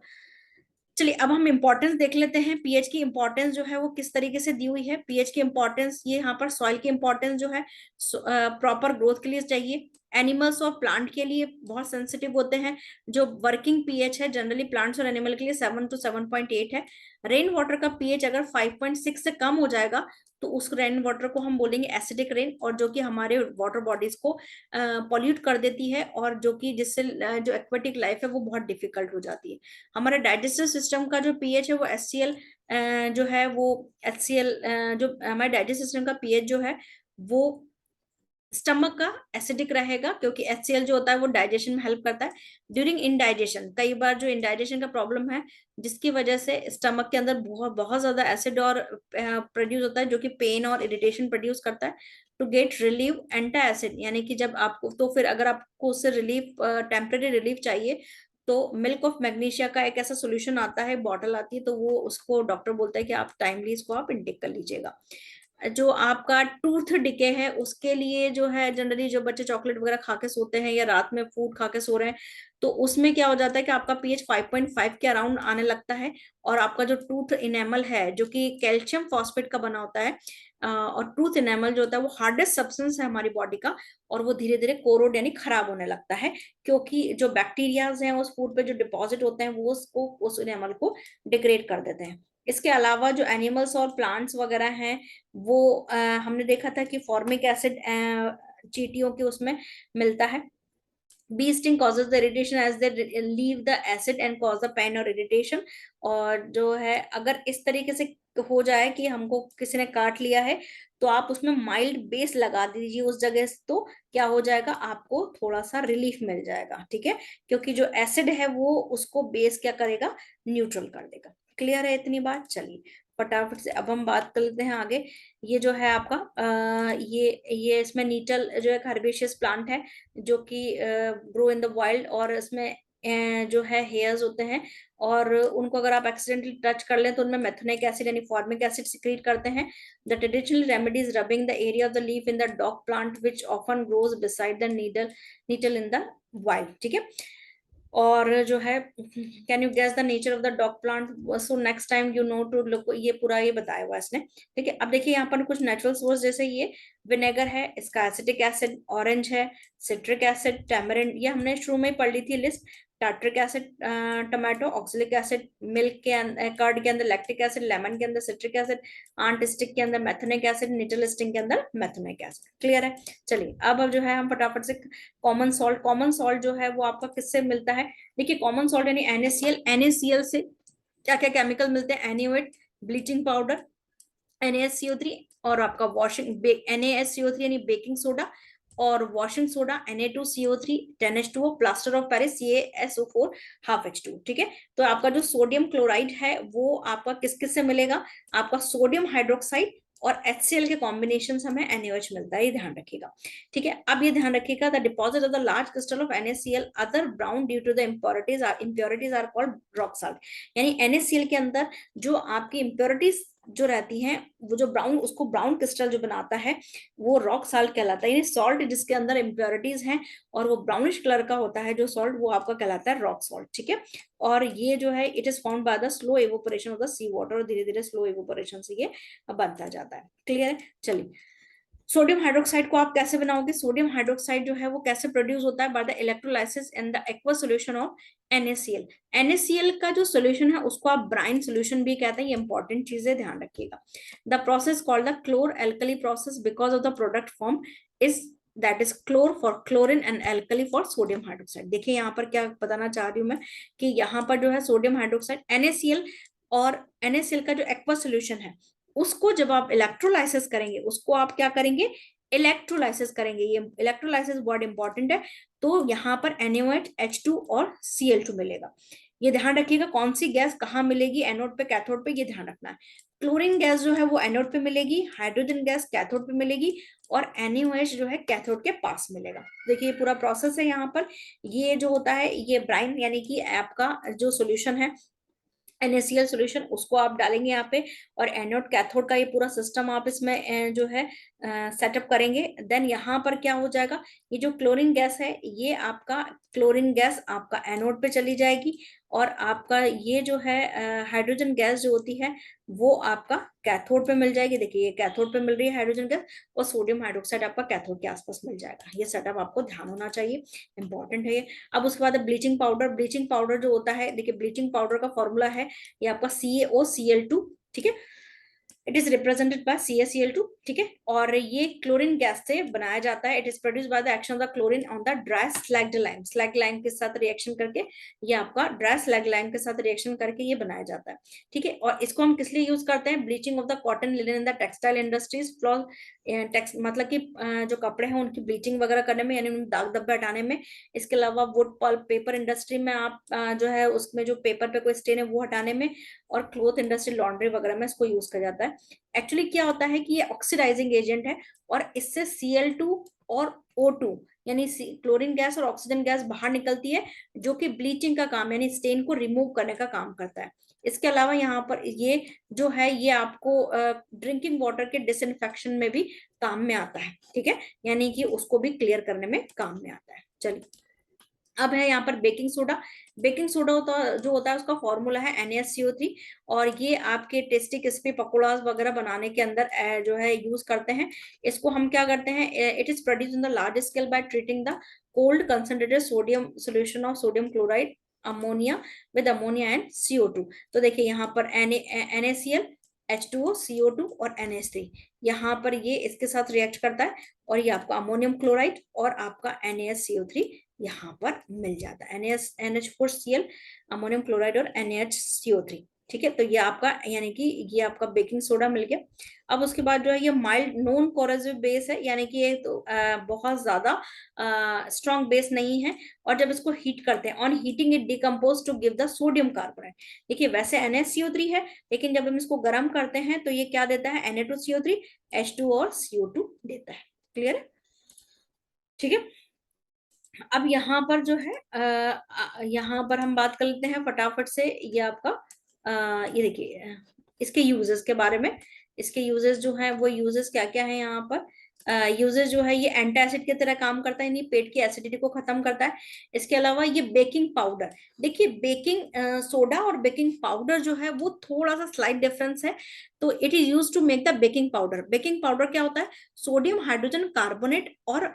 चलिए अब हम इंपॉर्टेंस देख लेते हैं, पीएच की इंपॉर्टेंस जो है वो किस तरीके से दी हुई है। पीएच की इंपॉर्टेंस, ये यहाँ पर सॉइल की इंपॉर्टेंस जो है प्रॉपर ग्रोथ के लिए चाहिए, एनिमल्स और प्लांट के लिए बहुत सेंसिटिव होते हैं। जो वर्किंग पीएच है जनरली प्लांट्स और एनिमल के लिए 7 to 7.8 है। रेन वाटर का पीएच अगर 5.6 से कम हो जाएगा तो उस रेन वाटर को हम बोलेंगे एसिडिक रेन, और जो कि हमारे वाटर बॉडीज को पॉल्यूट कर देती है, और जो कि जिससे जो एक्वेटिक लाइफ है वो बहुत डिफिकल्ट हो जाती है। हमारे डाइजेस्टिव सिस्टम का जो पीएच है वो HCl जो है वो HCl, जो हमारे डाइजेस्टिव सिस्टम का पीएच जो है वो स्टमक का एसिडिक रहेगा, क्योंकि HCl जो होता है वो डाइजेशन में हेल्प करता है। ड्यूरिंग इनडाइजेशन, कई बार जो इनडाइजेशन का प्रॉब्लम है जिसकी वजह से स्टमक के अंदर बहुत बहुत ज्यादा एसिड और प्रोड्यूस होता है, जो कि पेन और इरिटेशन प्रोड्यूस करता है। टू गेट रिलीव एंटा एसिड, यानी कि जब आपको, तो फिर अगर आपको उससे रिलीफ, टेम्परेरी रिलीफ चाहिए, तो मिल्क ऑफ मैग्नीशिया का एक ऐसा सोल्यूशन आता है, बॉटल आती है, तो वो उसको डॉक्टर बोलता है कि आप टाइमली इसको आप इनटेक कर लीजिएगा। जो आपका टूथ डिके है उसके लिए जो है, जनरली जो बच्चे चॉकलेट वगैरह खा के सोते हैं या रात में फूड खा के सो रहे हैं, तो उसमें क्या हो जाता है कि आपका पीएच 5.5 के अराउंड आने लगता है, और आपका जो टूथ इनेमल है जो कि कैल्शियम फॉस्फेट का बना होता है, और टूथ इनेमल जो होता है वो हार्डेस्ट सब्सटेंस है हमारी बॉडी का, और वो धीरे धीरे कोरोड यानी खराब होने लगता है, क्योंकि जो बैक्टीरियाज हैं उस फूड पे जो डिपॉजिट होते हैं वो उसको, उस इनेमल को डिग्रेड कर देते हैं। इसके अलावा जो एनिमल्स और प्लांट्स वगैरह हैं वो हमने देखा था कि फॉर्मिक एसिड चींटियों के उसमें मिलता है, bee sting causes the irritation as they leave the acid and cause the pain or irritation। और जो है अगर इस तरीके से हो जाए कि हमको किसी ने काट लिया है, तो आप उसमें माइल्ड बेस लगा दीजिए उस जगह, तो क्या हो जाएगा, आपको थोड़ा सा रिलीफ मिल जाएगा। ठीक है, क्योंकि जो एसिड है वो उसको बेस क्या करेगा, न्यूट्रल कर देगा। क्लियर है इतनी बात? चलिए फटाफट से अब हम बात कर लेते हैं आगे। ये जो है आपका ये इसमें नीटल जो एक हर्बेशियस प्लांट है, जो कि ग्रो इन द वाइल्ड, और इसमें जो है हेयर्स होते हैं, और उनको अगर आप एक्सीडेंटली टच कर लें तो उनमें मेथोनिक एसिड यानी फॉर्मिक एसिड सिक्रीट करते हैं। The traditional remedies rubbing the area of the leaf in the dock plant which often grows beside the needle in the wild. ठीक है, और जो है can you guess the nature of the dock plant, so next time you know to look, ये पूरा ये बताया हुआ है इसने। ठीक है, अब देखिए यहाँ पर कुछ नेचुरल सोर्स, जैसे ये विनेगर है, इसका एसिटिक एसिड, ऑरेंज है, सिट्रिक एसिड, टैमरिंड, ये हमने शुरू में ही पढ़ ली थी list. Tartaric acid tomato, oxalic acid milk के अंदर, कर्ड के अंदर लैक्टिक एसिड, लेमन के अंदर सिट्रिक एसिड, आंट स्टिक के अंदर मेथोनिक एसिड, निटल स्टिंग के अंदर मेथोनिक एसिड। क्लियर है? चलिए अब जो है हम फटाफट से कॉमन सॉल्ट जो है वो आपका किससे मिलता है? देखिए कॉमन सॉल्ट यानी NaCl, NaCl से क्या क्या केमिकल मिलते हैं? NaOH, ब्लीचिंग पाउडर, NaSCO3, और आपका वॉशिंग NaSCO3 यानी बेकिंग सोडा, और washing soda Na2CO3, 10H2O, plaster of Paris CaSO4 ½ H2। ठीक है, तो आपका जो सोडियम क्लोराइड है वो आपका किस किस से मिलेगा? आपका सोडियम हाइड्रोक्साइड और HCl के कॉम्बिनेशन से हमें NaOH मिलता है, ये ध्यान रखिएगा। ठीक है, अब ये ध्यान रखिएगा, the deposit of the large crystal of NaCl other brown due to the impurities are called rock salt. यानी NaCl के अंदर जो आपकी इम्प्योरिटीज जो रहती हैं, वो जो ब्राउन, उसको ब्राउन क्रिस्टल जो बनाता है वो रॉक साल्ट कहलाता है। यानी सॉल्ट जिसके अंदर इम्प्योरिटीज हैं और वो ब्राउनिश कलर का होता है जो सॉल्ट, वो आपका कहलाता है रॉक सॉल्ट। ठीक है, और ये जो है it is found by the slow evaporation of the sea water, और धीरे धीरे स्लो एवोपरेशन से ये बनता जाता है। क्लियर है? चलिए सोडियम हाइड्रोक्साइड को आप कैसे बनाओगे? सोडियम हाइड्रोक्साइड जो है वो कैसे प्रोड्यूस होता है? By the electrolysis in the aqueous solution of NaCl। NaCl का जो सॉल्यूशन है उसको आप ब्राइन सॉल्यूशन भी कहते हैं, ये इंपॉर्टेंट चीज है, ध्यान रखिएगा। The process called the chlor alkali process because of the product form is that is chlor for chlorine and alkali for sodium hydroxide. देखिए यहाँ पर क्या बताना चाह रही हूँ मैं, कि यहाँ पर जो है सोडियम हाइड्रोक्साइड NaCl, और NaCl का जो एक्वस सॉल्यूशन है उसको जब आप इलेक्ट्रोलाइसिस करेंगे, उसको आप क्या करेंगे? इलेक्ट्रोलाइसिस करेंगे। ये इलेक्ट्रोलाइसिस बहुत इंपॉर्टेंट है। तो यहाँ पर NaOH, H2 और Cl2 मिलेगा। ये ध्यान रखिएगा, कौन सी गैस कहाँ मिलेगी, एनोड पे कैथोड पे, ये ध्यान रखना है। क्लोरीन गैस जो है वो एनोड पे मिलेगी, हाइड्रोजन गैस कैथोड पे मिलेगी, और NaOH जो है कैथोड के पास मिलेगा। देखिए ये पूरा प्रोसेस है यहाँ पर। ये जो होता है ये ब्राइन यानी कि आपका जो सोल्यूशन है NaCl सॉल्यूशन, उसको आप डालेंगे यहाँ पे, और एनोड कैथोड का ये पूरा सिस्टम आप इसमें जो है सेटअप करेंगे। देन यहाँ पर क्या हो जाएगा, ये जो क्लोरीन गैस है ये आपका क्लोरीन गैस आपका एनोड पे चली जाएगी, और आपका ये जो है हाइड्रोजन गैस जो होती है वो आपका कैथोड पे मिल जाएगी। देखिए ये कैथोड पे मिल रही है हाइड्रोजन गैस, और सोडियम हाइड्रोक्साइड आपका कैथोड के आसपास मिल जाएगा। ये सेटअप आपको ध्यान होना चाहिए, इंपॉर्टेंट है ये। अब उसके बाद ब्लीचिंग पाउडर। ब्लीचिंग पाउडर जो होता है, देखिए ब्लीचिंग पाउडर का फॉर्मूला है ये आपका CaOCl2। ठीक है, it is represented by CaCl2। ठीक है, और ये क्लोरीन गैस से बनाया जाता है। It is produce by the action of the chlorine on the dry slagged lime. Slagged lime के साथ रिएक्शन करके ये आपका ड्राई स्लैग्ड लाइम के साथ रिएक्शन करके ये बनाया जाता है। ठीक है, और इसको हम किस लिए यूज करते हैं? Bleaching of the cotton linen in the textile industries, flax मतलब कि जो कपड़े हैं उनकी ब्लीचिंग वगैरह करने में, यानी उन दाग धब्बे हटाने में। इसके अलावा वुड पल्प पेपर इंडस्ट्री में आप जो है उसमें जो पेपर पे कोई स्टेन है वो हटाने में, और क्लोथ इंडस्ट्री लॉन्ड्री वगैरह में इसको यूज किया जाता है। एक्चुअली क्या होता है कि ये ऑक्सीडाइजिंग एजेंट है, और इससे Cl2 और O2 यानी क्लोरीन गैस और ऑक्सीजन गैस बाहर निकलती है, जो कि ब्लीचिंग का काम यानी स्टेन को रिमूव करने का काम करता है। इसके अलावा यहाँ पर ये जो है ये आपको ड्रिंकिंग वाटर के डिसइंफेक्शन में भी काम में आता है। ठीक है, यानी कि उसको भी क्लियर करने में काम में आता है। चलिए अब है यहाँ पर बेकिंग सोडा। बेकिंग सोडा जो होता है उसका फॉर्मूला है NaCO3, और ये आपके टेस्टी क्रिस्पी पकौड़ास वगैरह बनाने के अंदर जो है यूज करते हैं। इसको हम क्या करते हैं? It is produce in the large scale by treating the cold concentrated sodium solution of sodium chloride ammonia with ammonia and CO2। तो देखिए यहाँ पर NaCl H2O CO2 और NH3, यहाँ पर ये इसके साथ रिएक्ट करता है और ये आपका अमोनियम क्लोराइड और आपका NaCO3 यहाँ पर मिल जाता है, NH4Cl, अमोनियम क्लोराइड और NaCO3। ठीक है, तो ये आपका यानी कि ये आपका बेकिंग सोडा मिल गया। अब उसके बाद जो है ये माइल्ड नॉन कोरोसिव बेस है, यानी कि ये तो बहुत ज्यादा स्ट्रॉन्ग बेस नहीं है। और जब इसको हीट करते हैं, on heating it decompose to give the sodium carbonate. देखिए वैसे NaCO3 है, लेकिन जब हम इसको गर्म करते हैं तो ये क्या देता है, Na2CO3, H2 और CO2 देता है। क्लियर है? ठीक है, अब यहाँ पर जो है यहाँ पर हम बात कर लेते हैं फटाफट से। ये आपका ये देखिए इसके यूजेस के बारे में। इसके यूजेस जो है वो यूजेस क्या क्या है यहाँ पर। यूजेस जो है ये एंटी एसिड की तरह काम करता है, यानी पेट की एसिडिटी को खत्म करता है। इसके अलावा ये बेकिंग पाउडर, देखिए बेकिंग सोडा और बेकिंग पाउडर जो है वो थोड़ा सा स्लाइट डिफरेंस है। तो it is use to make the baking powder. Baking powder क्या होता है, सोडियम हाइड्रोजन कार्बोनेट और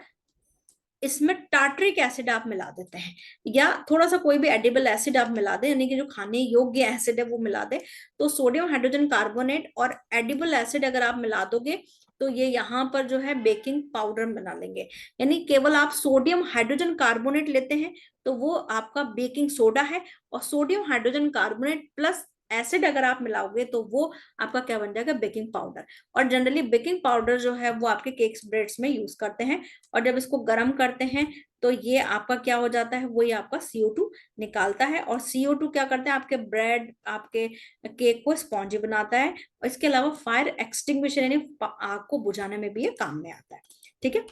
इसमें टार्टरिक एसिड आप मिला देते हैं, या थोड़ा सा कोई भी एडिबल एसिड आप मिला दें, यानी कि जो खाने योग्य एसिड है वो मिला दें। तो सोडियम हाइड्रोजन कार्बोनेट और एडिबल एसिड अगर आप मिला दोगे तो ये यहाँ पर जो है बेकिंग पाउडर बना लेंगे। यानी केवल आप सोडियम हाइड्रोजन कार्बोनेट लेते हैं तो वो आपका बेकिंग सोडा है, और sodium hydrogen carbonate plus acid अगर आप मिलाओगे तो वो आपका क्या बन जाएगा, बेकिंग पाउडर। और जनरली बेकिंग पाउडर जो है वो आपके केक्स ब्रेड्स में यूज करते हैं। और जब इसको गर्म करते हैं तो ये आपका क्या हो जाता है, वो ये आपका CO2 निकालता है। और CO2 क्या करते हैं, आपके ब्रेड आपके केक को स्पॉन्जी बनाता है। और इसके अलावा फायर एक्सटिंग्विशर यानी आग को बुझाने में भी ये काम में आता है। ठीक है,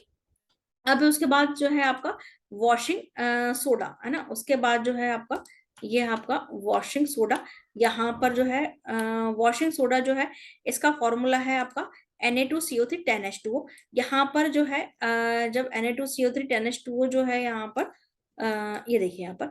अब उसके बाद जो है आपका वॉशिंग सोडा है ना, उसके बाद जो है आपका ये आपका वॉशिंग सोडा। यहाँ पर जो है वॉशिंग सोडा जो है इसका फॉर्मूला है आपका Na2CO3 10H2O। यहाँ पर जो है जब Na2CO3 10H2O जो है यहाँ पर ये देखिए यहाँ पर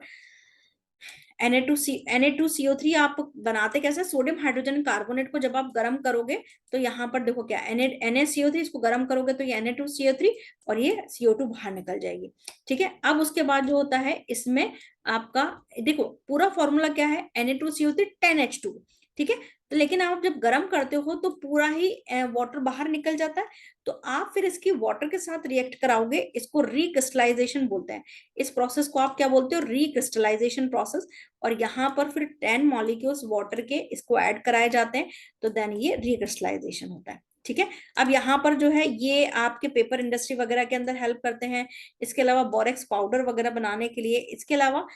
Na2CO3 आप बनाते कैसे, सोडियम हाइड्रोजन कार्बोनेट को जब आप गर्म करोगे तो यहाँ पर देखो क्या NaCO3, इसको गर्म करोगे तो ये Na2CO3 और ये CO2 बाहर निकल जाएगी। ठीक है, अब उसके बाद जो होता है इसमें आपका देखो पूरा फॉर्मूला क्या है, Na2CO3 10H2। ठीक है, तो लेकिन आप जब गर्म करते हो तो पूरा ही वाटर बाहर निकल जाता है। तो आप फिर इसकी वाटर के साथ रिएक्ट कराओगे, इसको रिक्रिस्टलाइजेशन बोलते हैं। इस प्रोसेस को आप क्या बोलते हो, रिक्रिस्टलाइजेशन प्रोसेस। और यहाँ पर फिर 10 मॉलिक्यूल्स वाटर के इसको ऐड कराए जाते हैं, तो देन ये रिक्रिस्टलाइजेशन होता है। ठीक है, अब यहाँ पर जो है ये आपके पेपर इंडस्ट्री वगैरह के अंदर हेल्प करते हैं। इसके अलावा बोरेक्स पाउडर वगैरह बनाने के लिए, इसके अलावा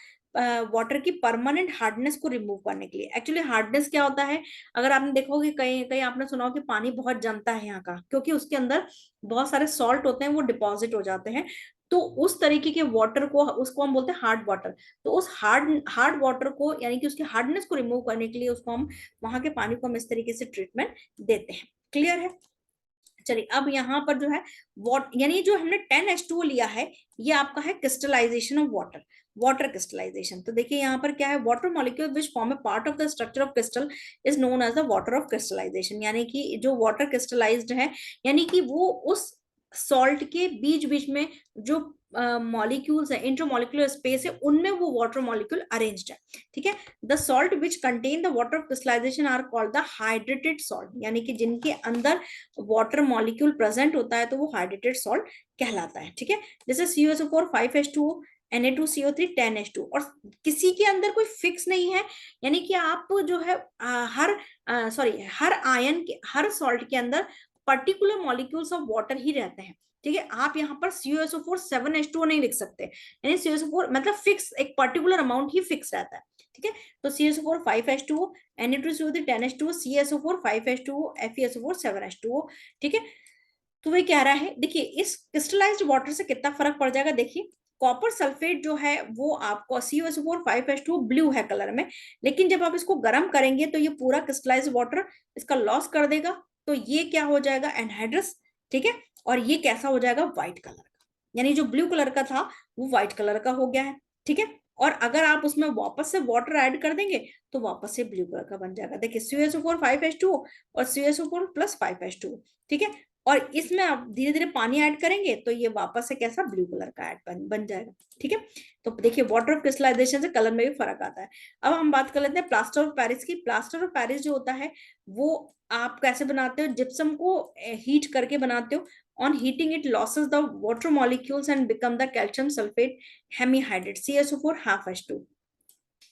वाटर की परमानेंट हार्डनेस को रिमूव करने के लिए। एक्चुअली हार्डनेस क्या होता है, अगर आपने देखोगे कहीं कहीं आपने सुना हो कि पानी बहुत जमता है यहाँ का, क्योंकि उसके अंदर बहुत सारे सॉल्ट होते हैं, वो डिपॉजिट हो जाते हैं। तो उस तरीके के वाटर को, उसको हम बोलते हैं हार्ड वाटर। तो उस हार्ड हार्ड वाटर को यानी कि उसकी हार्डनेस को रिमूव करने के लिए उसको हम, वहां के पानी को हम इस तरीके से ट्रीटमेंट देते हैं। क्लियर है? चलिए, अब यहाँ पर जो है वॉट यानी जो हमने 10H2O लिया है, ये आपका है crystallisation of water, water crystallisation. तो देखिए यहाँ पर क्या है, water molecule which form a part of the structure of crystal is known as the water of crystallisation. यानी कि जो वाटर क्रिस्टलाइज्ड है, यानी कि वो उस सॉल्ट के बीच बीच में जो मॉलिक्यूल्स है, इंटरमॉलिक्यूलर स्पेस है, उनमें वो वाटर मॉलिक्यूल अरेंज्ड है। ठीक है, the salt which contain the water of crystallisation are called the hydrated salt. यानी कि जिनके अंदर वाटर मॉलिक्यूल प्रेजेंट होता है तो वो हाइड्रेटेड सॉल्ट कहलाता है। ठीक है, जैसे CuSO4 5H2O, Na2CO3 10H2। और किसी के अंदर कोई फिक्स नहीं है, यानी कि आप जो है हर आयन के, हर सॉल्ट के अंदर पर्टिकुलर मॉलिक्यूल्स ऑफ वाटर ही रहते हैं। ठीक है, आप यहाँ पर CuSO4 7H2O नहीं लिख सकते, यानी CuSO4 मतलब फिक्स, एक पर्टिकुलर अमाउंट ही फिक्स रहता है। ठीक है, तो CuSO4 5H2O, Na2CO3 10H2O, CSO4 5H2O, FeSO4 7H2O। ठीक है, तो वही कह रहा है, देखिए इस क्रिस्टलाइज्ड वाटर से कितना फर्क पड़ जाएगा। देखिए कॉपर सल्फेट जो है वो आपको CuSO4 5H2O ब्लू है कलर में, लेकिन जब आप इसको गर्म करेंगे तो ये पूरा क्रिस्टलाइज्ड वाटर इसका लॉस कर देगा, तो ये क्या हो जाएगा, एनहाइड्रस। ठीक है, और ये कैसा हो जाएगा, व्हाइट कलर का, यानी जो ब्लू कलर का था वो व्हाइट कलर का हो गया है। ठीक है, और अगर आप उसमें वापस से वाटर ऐड कर देंगे तो वापस से ब्लू कलर का बन जाएगा। देखिए CuSO4 5H2O और CuSO4 प्लस 5H2O। ठीक है, और इसमें आप धीरे धीरे पानी ऐड करेंगे तो ये वापस से कैसा ब्लू कलर का ऐड बन जाएगा। ठीक है, तो देखिए वाटर ऑफ क्रिस्टलाइजेशन से कलर में भी फर्क आता है। अब हम बात कर लेते हैं प्लास्टर ऑफ पेरिस की। प्लास्टर ऑफ पेरिस जो होता है वो आप कैसे बनाते हो, जिप्सम को हीट करके बनाते हो। On heating it losses the water molecules and become the calcium sulphate hemihydrate CaSO4 half H2।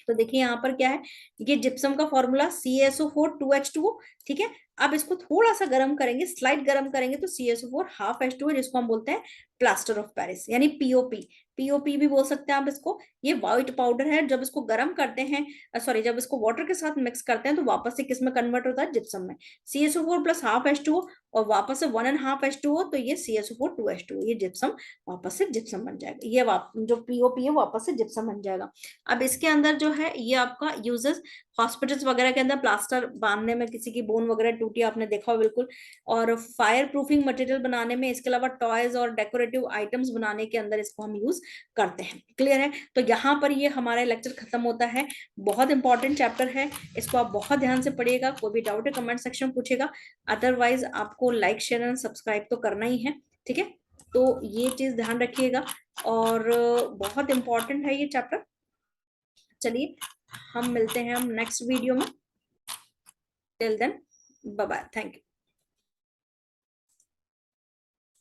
तो देखिए यहाँ पर क्या है, ये जिप्सम का फॉर्मूला CaSO4 2H2O। ठीक है, अब इसको थोड़ा सा गर्म करेंगे, स्लाइट गर्म करेंगे तो CaSO4 हाफ H2O है, जिसको हम बोलते हैं प्लास्टर ऑफ पेरिस यानी पीओपी। पीओपी भी बोल सकते हैं आप इसको। ये व्हाइट पाउडर है, जब इसको गर्म करते हैं, सॉरी जब इसको वाटर के साथ मिक्स करते हैं तो वापस से किस में कन्वर्ट होता है, जिप्सम में। CaSO4 प्लस हाफ H2O और वापस से 1.5 H2O, तो ये CaSO4 2H2O, ये जिप्सम वापस से जिप्सम बन जाएगा। ये जो पीओपी है वापस से जिप्सम बन जाएगा। अब इसके अंदर जो है ये आपका यूजेस हॉस्पिटल्स वगैरह के अंदर प्लास्टर बांधने में, किसी की बोन वगैरह टूटी आपने देखा हो बिल्कुल, और फायर प्रूफिंग मटेरियल बनाने में, इसके अलावा टॉयज और डेकोरेटिव आइटम्स बनाने के अंदर इसको हम यूज करते हैं। क्लियर है, तो यहाँ पर ये हमारा लेक्चर खत्म होता है। बहुत इंपॉर्टेंट चैप्टर है, इसको आप बहुत ध्यान से पढ़िएगा। कोई भी डाउट है कमेंट सेक्शन में पूछेगा, अदरवाइज आपको लाइक शेयर एंड सब्सक्राइब तो करना ही है। ठीक है, तो ये चीज ध्यान रखिएगा, और बहुत इंपॉर्टेंट है ये चैप्टर। चलिए हम मिलते हैं हम नेक्स्ट वीडियो में। Till then bye bye, thank you.